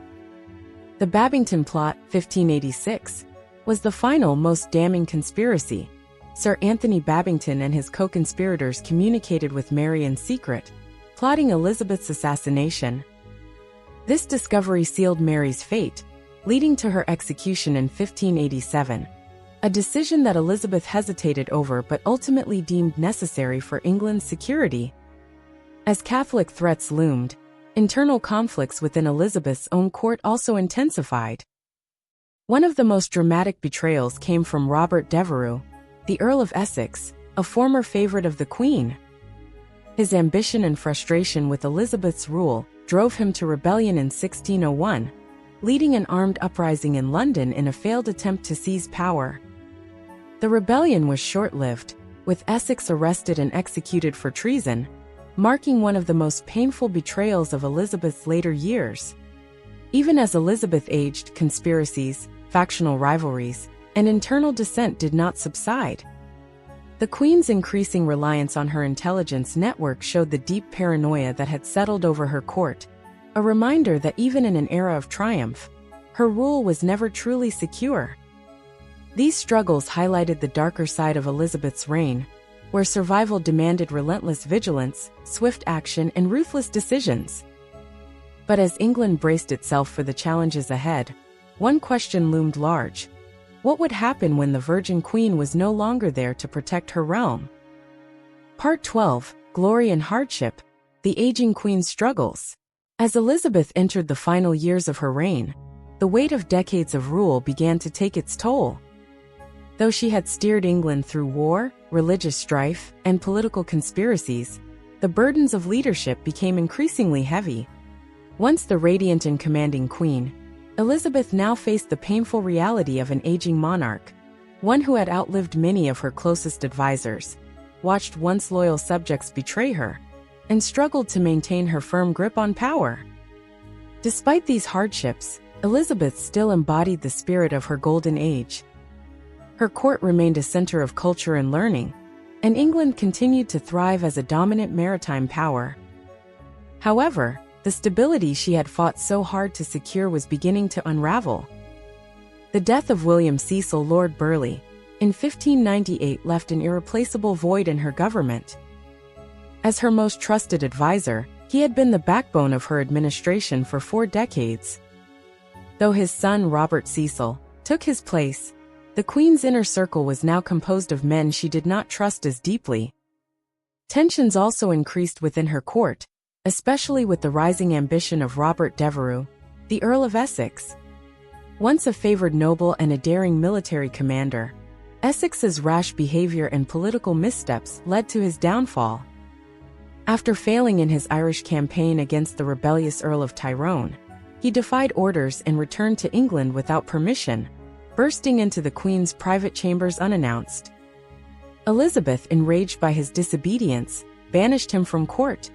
The Babington plot, 1586, was the final, most damning conspiracy. Sir Anthony Babington and his co-conspirators communicated with Mary in secret, plotting Elizabeth's assassination. This discovery sealed Mary's fate, leading to her execution in 1587, a decision that Elizabeth hesitated over but ultimately deemed necessary for England's security. As Catholic threats loomed, internal conflicts within Elizabeth's own court also intensified. One of the most dramatic betrayals came from Robert Devereux, the Earl of Essex, a former favorite of the Queen. His ambition and frustration with Elizabeth's rule drove him to rebellion in 1601, leading an armed uprising in London in a failed attempt to seize power. The rebellion was short-lived, with Essex arrested and executed for treason, marking one of the most painful betrayals of Elizabeth's later years. Even as Elizabeth aged, conspiracies, factional rivalries, and internal dissent did not subside. The Queen's increasing reliance on her intelligence network showed the deep paranoia that had settled over her court, a reminder that even in an era of triumph, her rule was never truly secure. These struggles highlighted the darker side of Elizabeth's reign, where survival demanded relentless vigilance, swift action, and ruthless decisions. But as England braced itself for the challenges ahead, one question loomed large. What would happen when the Virgin Queen was no longer there to protect her realm? Part 12, Glory and Hardship, the aging queen's struggles. As Elizabeth entered the final years of her reign, the weight of decades of rule began to take its toll. Though she had steered England through war, religious strife, and political conspiracies, the burdens of leadership became increasingly heavy. Once the radiant and commanding queen, Elizabeth now faced the painful reality of an aging monarch, one who had outlived many of her closest advisors, watched once loyal subjects betray her, and struggled to maintain her firm grip on power. Despite these hardships, Elizabeth still embodied the spirit of her golden age. Her court remained a center of culture and learning, and England continued to thrive as a dominant maritime power. However, the stability she had fought so hard to secure was beginning to unravel. The death of William Cecil Lord Burleigh in 1598 left an irreplaceable void in her government. As her most trusted advisor, he had been the backbone of her administration for 4 decades. Though his son Robert Cecil took his place, the Queen's inner circle was now composed of men she did not trust as deeply. Tensions also increased within her court, especially with the rising ambition of Robert Devereux, the Earl of Essex. Once a favored noble and a daring military commander, Essex's rash behavior and political missteps led to his downfall. After failing in his Irish campaign against the rebellious Earl of Tyrone, he defied orders and returned to England without permission, bursting into the Queen's private chambers unannounced. Elizabeth, enraged by his disobedience, banished him from court.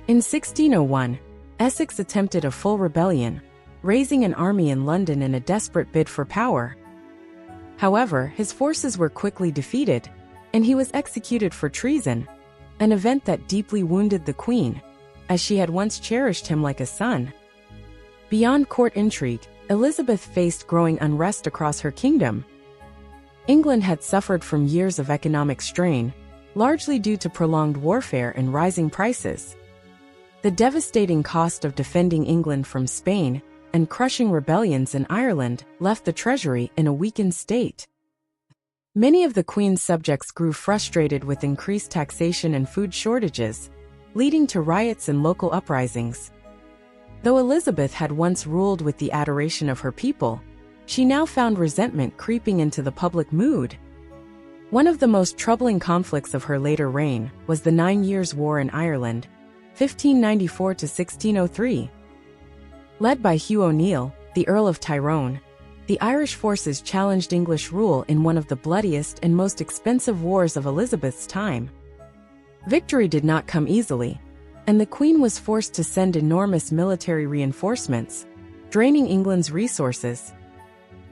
In 1601, Essex attempted a full rebellion, raising an army in London in a desperate bid for power. However, his forces were quickly defeated, and he was executed for treason, an event that deeply wounded the Queen, as she had once cherished him like a son. Beyond court intrigue, Elizabeth faced growing unrest across her kingdom. England had suffered from years of economic strain, largely due to prolonged warfare and rising prices. The devastating cost of defending England from Spain and crushing rebellions in Ireland left the treasury in a weakened state. Many of the Queen's subjects grew frustrated with increased taxation and food shortages, leading to riots and local uprisings. Though Elizabeth had once ruled with the adoration of her people, she now found resentment creeping into the public mood. One of the most troubling conflicts of her later reign was the 9 Years' War in Ireland, 1594 to 1603. Led by Hugh O'Neill, the Earl of Tyrone, the Irish forces challenged English rule in one of the bloodiest and most expensive wars of Elizabeth's time. Victory did not come easily, and the Queen was forced to send enormous military reinforcements, draining England's resources.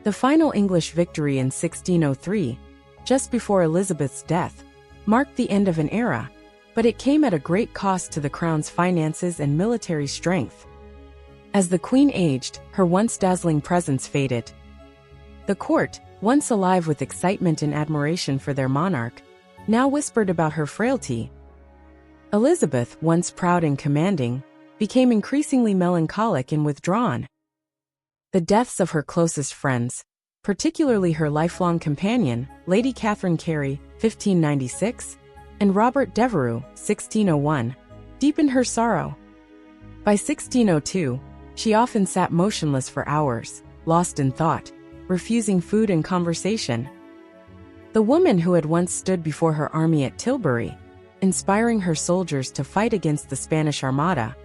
The final English victory in 1603, just before Elizabeth's death, marked the end of an era, but it came at a great cost to the Crown's finances and military strength. As the Queen aged, her once dazzling presence faded. The court, once alive with excitement and admiration for their monarch, now whispered about her frailty. Elizabeth, once proud and commanding, became increasingly melancholic and withdrawn. The deaths of her closest friends, particularly her lifelong companion, Lady Catherine Carey, 1596, and Robert Devereux, 1601, deepened her sorrow. By 1602, she often sat motionless for hours, lost in thought, refusing food and conversation. The woman who had once stood before her army at Tilbury, inspiring her soldiers to fight against the Spanish Armada,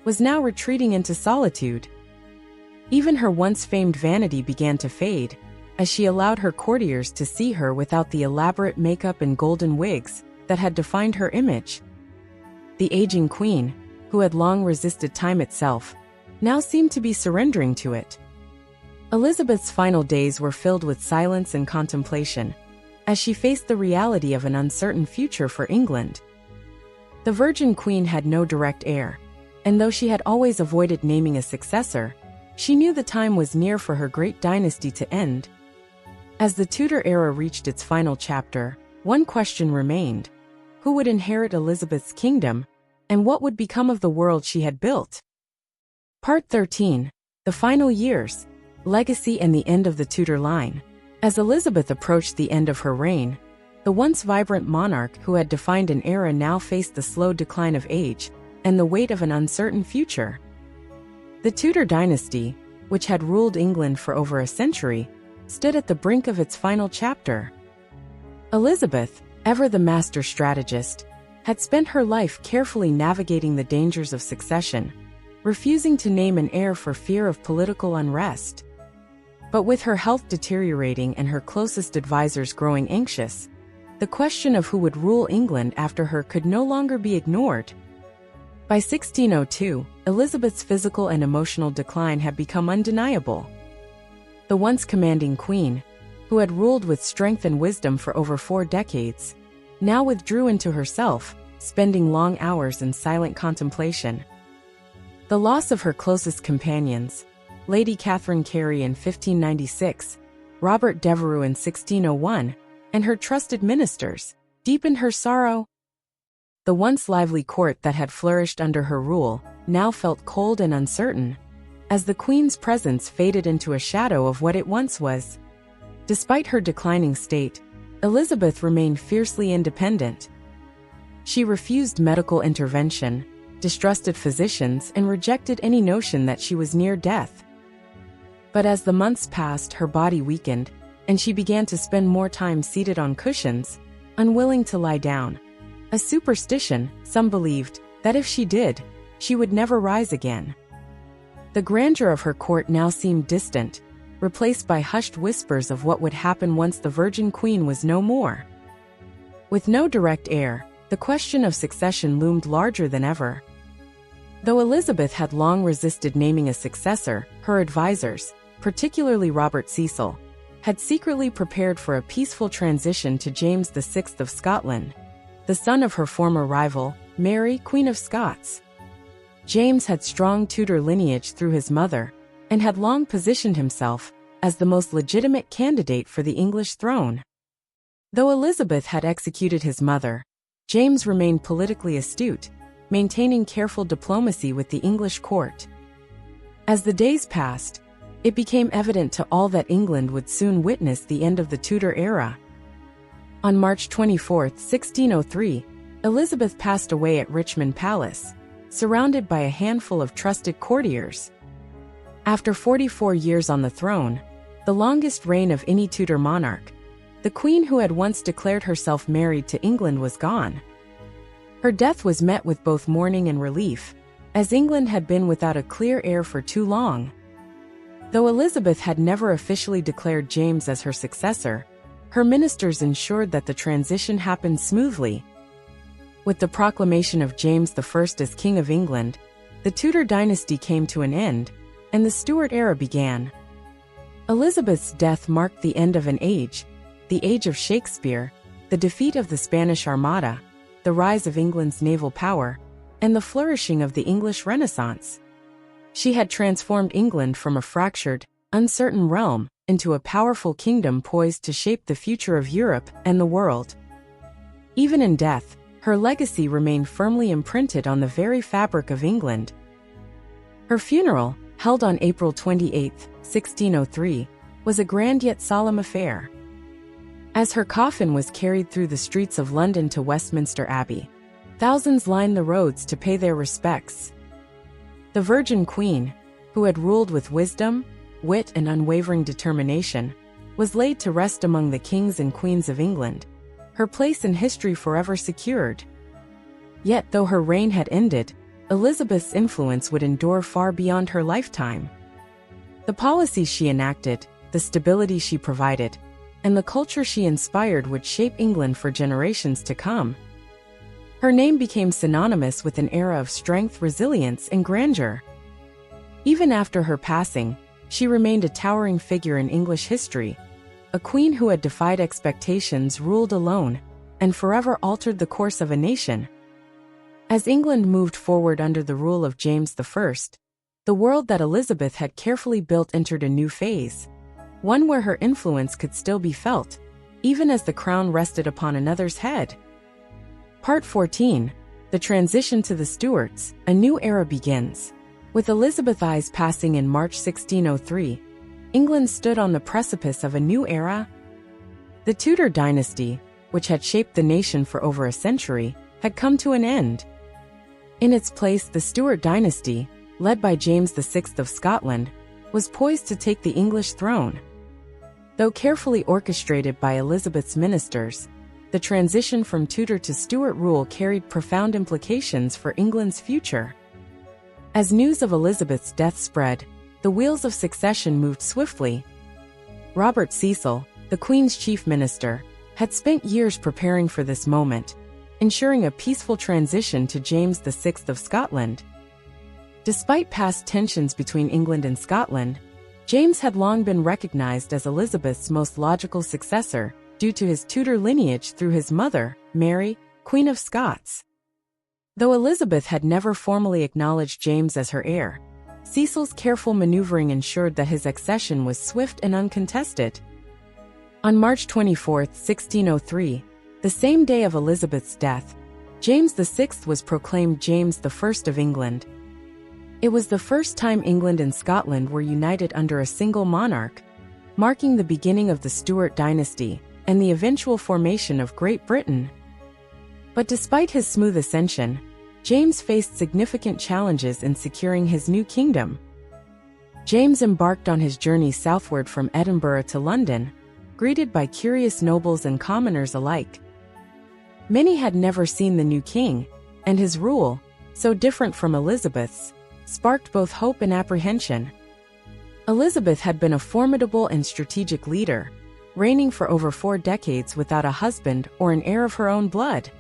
was now retreating into solitude. Even her once famed vanity began to fade, as she allowed her courtiers to see her without the elaborate makeup and golden wigs that had defined her image. The aging Queen, who had long resisted time itself, now seemed to be surrendering to it. Elizabeth's final days were filled with silence and contemplation, as she faced the reality of an uncertain future for England. The Virgin Queen had no direct heir, and though she had always avoided naming a successor, she knew the time was near for her great dynasty to end. As the Tudor era reached its final chapter, one question remained: who would inherit Elizabeth's kingdom, and what would become of the world she had built? Part 13. The Final Years, Legacy and the End of the Tudor Line. As Elizabeth approached the end of her reign, The once vibrant monarch who had defined an era now faced the slow decline of age and the weight of an uncertain future. The Tudor dynasty, which had ruled England for over a century, stood at the brink of its final chapter. Elizabeth, ever the master strategist, had spent her life carefully navigating the dangers of succession, refusing to name an heir for fear of political unrest. But with her health deteriorating and her closest advisors growing anxious, the question of who would rule England after her could no longer be ignored. By 1602, Elizabeth's physical and emotional decline had become undeniable. The once commanding queen, who had ruled with strength and wisdom for over 4 decades, now withdrew into herself, spending long hours in silent contemplation. The loss of her closest companions, Lady Catherine Carey in 1596, Robert Devereux in 1601, and her trusted ministers, deepened her sorrow. The once lively court that had flourished under her rule now felt cold and uncertain, as the Queen's presence faded into a shadow of what it once was. Despite her declining state, Elizabeth remained fiercely independent. She refused medical intervention, distrusted physicians, and rejected any notion that she was near death. But as the months passed, her body weakened, and she began to spend more time seated on cushions, unwilling to lie down. A superstition, some believed, that if she did, she would never rise again. The grandeur of her court now seemed distant, replaced by hushed whispers of what would happen once the Virgin Queen was no more. With no direct heir, the question of succession loomed larger than ever. Though Elizabeth had long resisted naming a successor, her advisors, particularly Robert Cecil, had secretly prepared for a peaceful transition to James VI of Scotland, the son of her former rival, Mary, Queen of Scots. James had strong Tudor lineage through his mother, and had long positioned himself as the most legitimate candidate for the English throne. Though Elizabeth had executed his mother, James remained politically astute, maintaining careful diplomacy with the English court. As the days passed, it became evident to all that England would soon witness the end of the Tudor era. On March 24, 1603, Elizabeth passed away at Richmond Palace, surrounded by a handful of trusted courtiers. After 44 years on the throne, the longest reign of any Tudor monarch, the queen who had once declared herself married to England was gone. Her death was met with both mourning and relief, as England had been without a clear heir for too long. Though Elizabeth had never officially declared James as her successor, her ministers ensured that the transition happened smoothly. With the proclamation of James I as King of England, the Tudor dynasty came to an end, and the Stuart era began. Elizabeth's death marked the end of an age, the age of Shakespeare, the defeat of the Spanish Armada, the rise of England's naval power, and the flourishing of the English Renaissance. She had transformed England from a fractured, uncertain realm into a powerful kingdom poised to shape the future of Europe and the world. Even in death, her legacy remained firmly imprinted on the very fabric of England. Her funeral, held on April 28, 1603, was a grand yet solemn affair. As her coffin was carried through the streets of London to Westminster Abbey, thousands lined the roads to pay their respects. The Virgin Queen, who had ruled with wisdom, wit, and unwavering determination, was laid to rest among the kings and queens of England, her place in history forever secured. Yet though her reign had ended, Elizabeth's influence would endure far beyond her lifetime. The policies she enacted, the stability she provided, and the culture she inspired would shape England for generations to come. Her name became synonymous with an era of strength, resilience, and grandeur. Even after her passing, she remained a towering figure in English history, a queen who had defied expectations, ruled alone, and forever altered the course of a nation. As England moved forward under the rule of James I, the world that Elizabeth had carefully built entered a new phase, one where her influence could still be felt, even as the crown rested upon another's head. Part 14, The Transition to the Stuarts, a new era begins. With Elizabeth I's passing in March 1603, England stood on the precipice of a new era. The Tudor dynasty, which had shaped the nation for over a century, had come to an end. In its place, the Stuart dynasty, led by James VI of Scotland, was poised to take the English throne. Though carefully orchestrated by Elizabeth's ministers, the transition from Tudor to Stuart rule carried profound implications for England's future. As news of Elizabeth's death spread, the wheels of succession moved swiftly. Robert Cecil, the Queen's chief minister, had spent years preparing for this moment, ensuring a peaceful transition to James VI of Scotland. Despite past tensions between England and Scotland, James had long been recognized as Elizabeth's most logical successor due to his Tudor lineage through his mother, Mary, Queen of Scots. Though Elizabeth had never formally acknowledged James as her heir, Cecil's careful maneuvering ensured that his accession was swift and uncontested. On March 24, 1603, the same day of Elizabeth's death, James VI was proclaimed James I of England. It was the first time England and Scotland were united under a single monarch, marking the beginning of the Stuart dynasty and the eventual formation of Great Britain. But despite his smooth ascension, James faced significant challenges in securing his new kingdom. James embarked on his journey southward from Edinburgh to London, greeted by curious nobles and commoners alike. Many had never seen the new king, and his rule, so different from Elizabeth's, sparked both hope and apprehension. Elizabeth had been a formidable and strategic leader, reigning for over 4 decades without a husband or an heir of her own blood.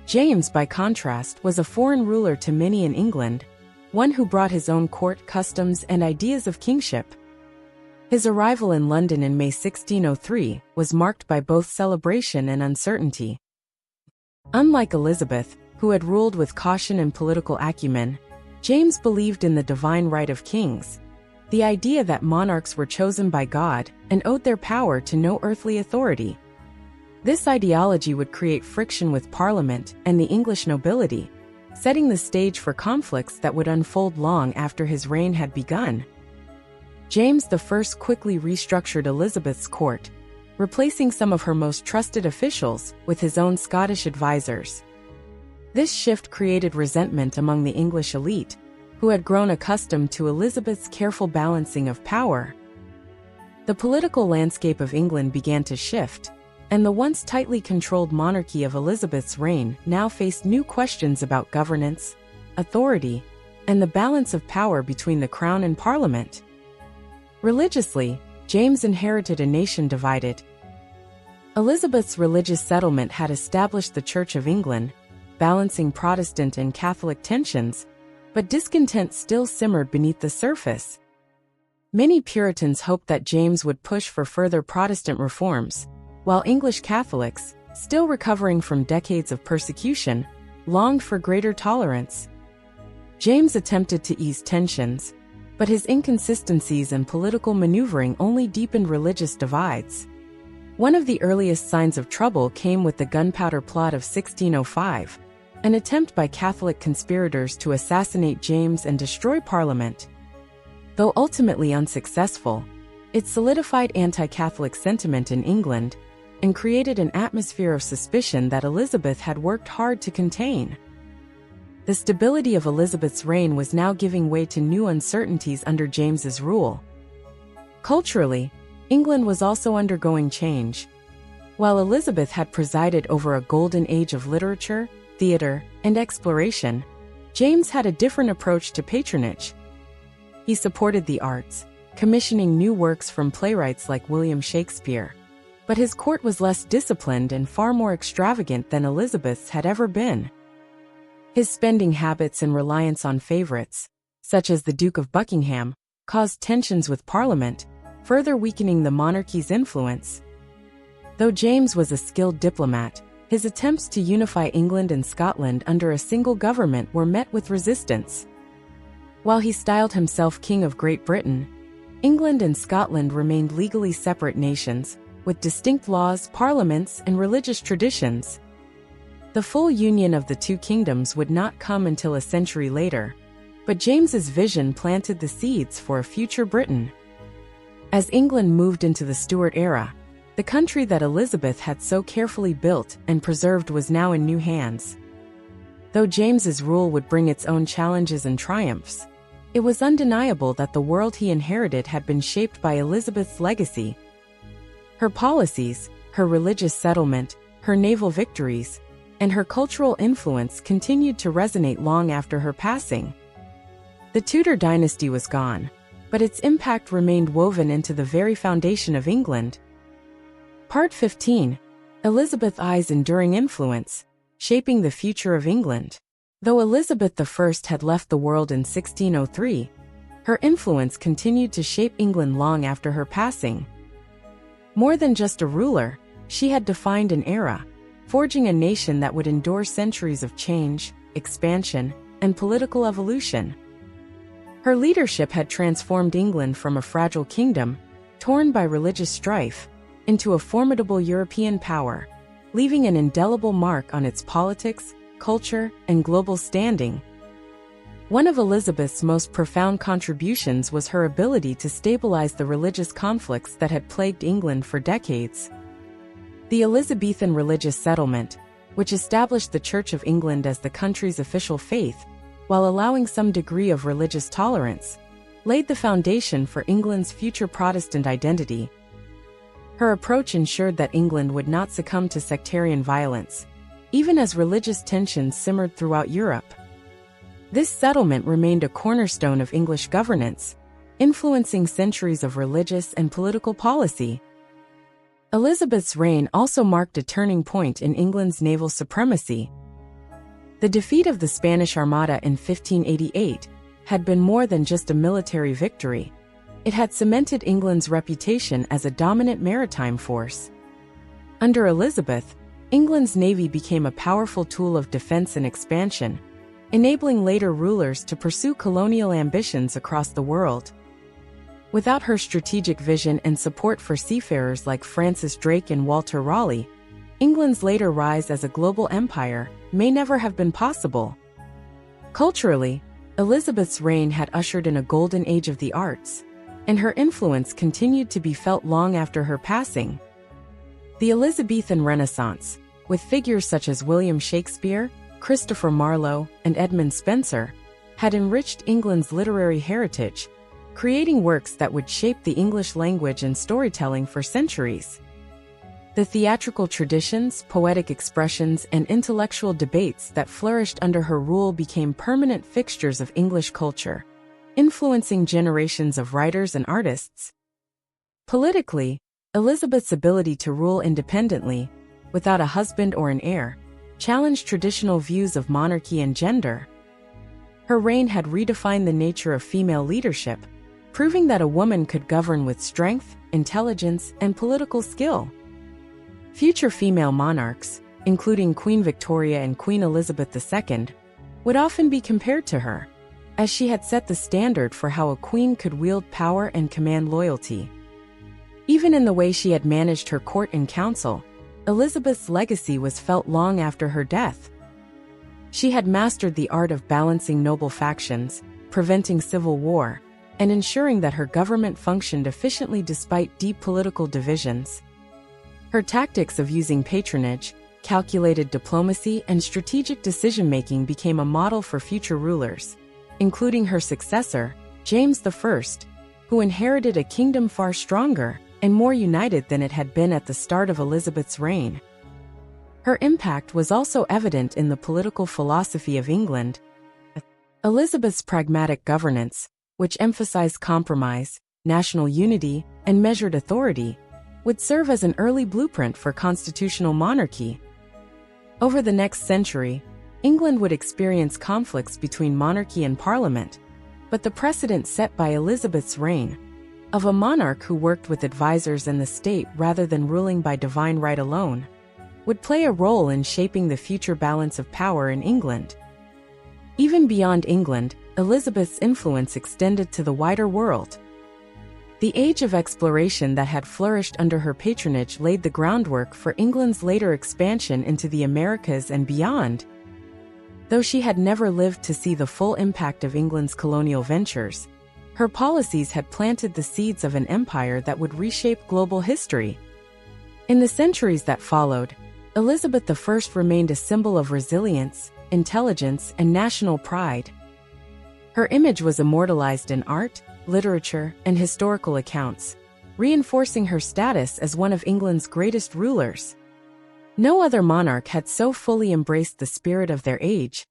James, by contrast, was a foreign ruler to many in England, one who brought his own court customs and ideas of kingship. His arrival in London in May 1603 was marked by both celebration and uncertainty. Unlike Elizabeth, who had ruled with caution and political acumen, James believed in the divine right of kings, the idea that monarchs were chosen by God and owed their power to no earthly authority. This ideology would create friction with Parliament and the English nobility, setting the stage for conflicts that would unfold long after his reign had begun. James I quickly restructured Elizabeth's court, replacing some of her most trusted officials with his own Scottish advisors. This shift created resentment among the English elite, who had grown accustomed to Elizabeth's careful balancing of power. The political landscape of England began to shift, and the once tightly controlled monarchy of Elizabeth's reign now faced new questions about governance, authority, and the balance of power between the crown and Parliament. Religiously, James inherited a nation divided. Elizabeth's religious settlement had established the Church of England, balancing Protestant and Catholic tensions, but discontent still simmered beneath the surface. Many Puritans hoped that James would push for further Protestant reforms, while English Catholics, still recovering from decades of persecution, longed for greater tolerance. James attempted to ease tensions, but his inconsistencies and political maneuvering only deepened religious divides. One of the earliest signs of trouble came with the Gunpowder Plot of 1605, an attempt by Catholic conspirators to assassinate James and destroy Parliament. Though ultimately unsuccessful, it solidified anti-Catholic sentiment in England and created an atmosphere of suspicion that Elizabeth had worked hard to contain. The stability of Elizabeth's reign was now giving way to new uncertainties under James's rule. Culturally, England was also undergoing change. While Elizabeth had presided over a golden age of literature, theater, and exploration, James had a different approach to patronage. He supported the arts, commissioning new works from playwrights like William Shakespeare, but his court was less disciplined and far more extravagant than Elizabeth's had ever been. His spending habits and reliance on favorites, such as the Duke of Buckingham, caused tensions with Parliament, further weakening the monarchy's influence. Though James was a skilled diplomat, his attempts to unify England and Scotland under a single government were met with resistance. While he styled himself King of Great Britain, England and Scotland remained legally separate nations, with distinct laws, parliaments, and religious traditions. The full union of the two kingdoms would not come until a century later, but James's vision planted the seeds for a future Britain. As England moved into the Stuart era, The country that Elizabeth had so carefully built and preserved was now in new hands. Though James's rule would bring its own challenges and triumphs, it was undeniable that the world he inherited had been shaped by Elizabeth's legacy. Her policies, her religious settlement, her naval victories, and her cultural influence continued to resonate long after her passing. The Tudor dynasty was gone, but its impact remained woven into the very foundation of England. Part 15. Elizabeth I's enduring influence, shaping the future of England. Though Elizabeth I had left the world in 1603, her influence continued to shape England long after her passing. More than just a ruler, she had defined an era, forging a nation that would endure centuries of change, expansion, and political evolution. Her leadership had transformed England from a fragile kingdom, torn by religious strife, into a formidable European power, leaving an indelible mark on its politics, culture, and global standing. One of Elizabeth's most profound contributions was her ability to stabilize the religious conflicts that had plagued England for decades. The Elizabethan religious settlement, which established the Church of England as the country's official faith, while allowing some degree of religious tolerance, laid the foundation for England's future Protestant identity. Her approach ensured that England would not succumb to sectarian violence, even as religious tensions simmered throughout Europe. This settlement remained a cornerstone of English governance, influencing centuries of religious and political policy. Elizabeth's reign also marked a turning point in England's naval supremacy. The defeat of the Spanish Armada in 1588 had been more than just a military victory. It had cemented England's reputation as a dominant maritime force. Under Elizabeth, England's navy became a powerful tool of defense and expansion, enabling later rulers to pursue colonial ambitions across the world. Without her strategic vision and support for seafarers like Francis Drake and Walter Raleigh, England's later rise as a global empire may never have been possible. Culturally, Elizabeth's reign had ushered in a golden age of the arts, and her influence continued to be felt long after her passing. The Elizabethan Renaissance, with figures such as William Shakespeare, Christopher Marlowe, and Edmund Spenser, had enriched England's literary heritage, creating works that would shape the English language and storytelling for centuries. The theatrical traditions, poetic expressions, and intellectual debates that flourished under her rule became permanent fixtures of English culture, influencing generations of writers and artists. Politically, Elizabeth's ability to rule independently, without a husband or an heir, challenged traditional views of monarchy and gender. Her reign had redefined the nature of female leadership, proving that a woman could govern with strength, intelligence, and political skill. Future female monarchs, including Queen Victoria and Queen Elizabeth II, would often be compared to her, as she had set the standard for how a queen could wield power and command loyalty. Even in the way she had managed her court and council, Elizabeth's legacy was felt long after her death. She had mastered the art of balancing noble factions, preventing civil war, and ensuring that her government functioned efficiently despite deep political divisions. Her tactics of using patronage, calculated diplomacy, and strategic decision-making became a model for future rulers, including her successor, James I, who inherited a kingdom far stronger and more united than it had been at the start of Elizabeth's reign. Her impact was also evident in the political philosophy of England. Elizabeth's pragmatic governance, which emphasized compromise, national unity, and measured authority, would serve as an early blueprint for constitutional monarchy. Over the next century, England would experience conflicts between monarchy and parliament, but the precedent set by Elizabeth's reign, of a monarch who worked with advisors and the state rather than ruling by divine right alone, would play a role in shaping the future balance of power in England. Even beyond England, Elizabeth's influence extended to the wider world. The age of exploration that had flourished under her patronage laid the groundwork for England's later expansion into the Americas and beyond. Though she had never lived to see the full impact of England's colonial ventures, her policies had planted the seeds of an empire that would reshape global history. In the centuries that followed, Elizabeth I remained a symbol of resilience, intelligence, and national pride. Her image was immortalized in art, literature, and historical accounts, reinforcing her status as one of England's greatest rulers. No other monarch had so fully embraced the spirit of their age,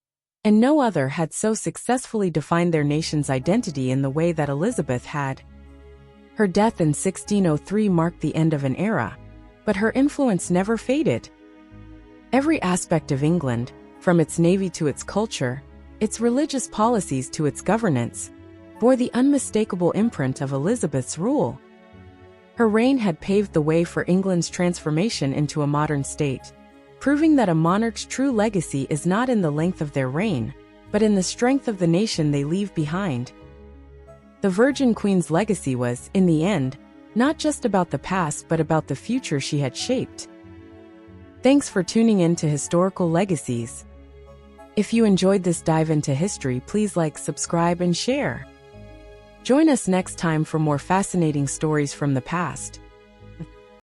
and no other had so successfully defined their nation's identity in the way that Elizabeth had. Her death in 1603 marked the end of an era, but her influence never faded. Every aspect of England, from its navy to its culture, its religious policies to its governance, bore the unmistakable imprint of Elizabeth's rule. Her reign had paved the way for England's transformation into a modern state, proving that a monarch's true legacy is not in the length of their reign, but in the strength of the nation they leave behind. The Virgin Queen's legacy was, in the end, not just about the past but about the future she had shaped. Thanks for tuning in to Historical Legacies. If you enjoyed this dive into history, please like, subscribe, and share. Join us next time for more fascinating stories from the past.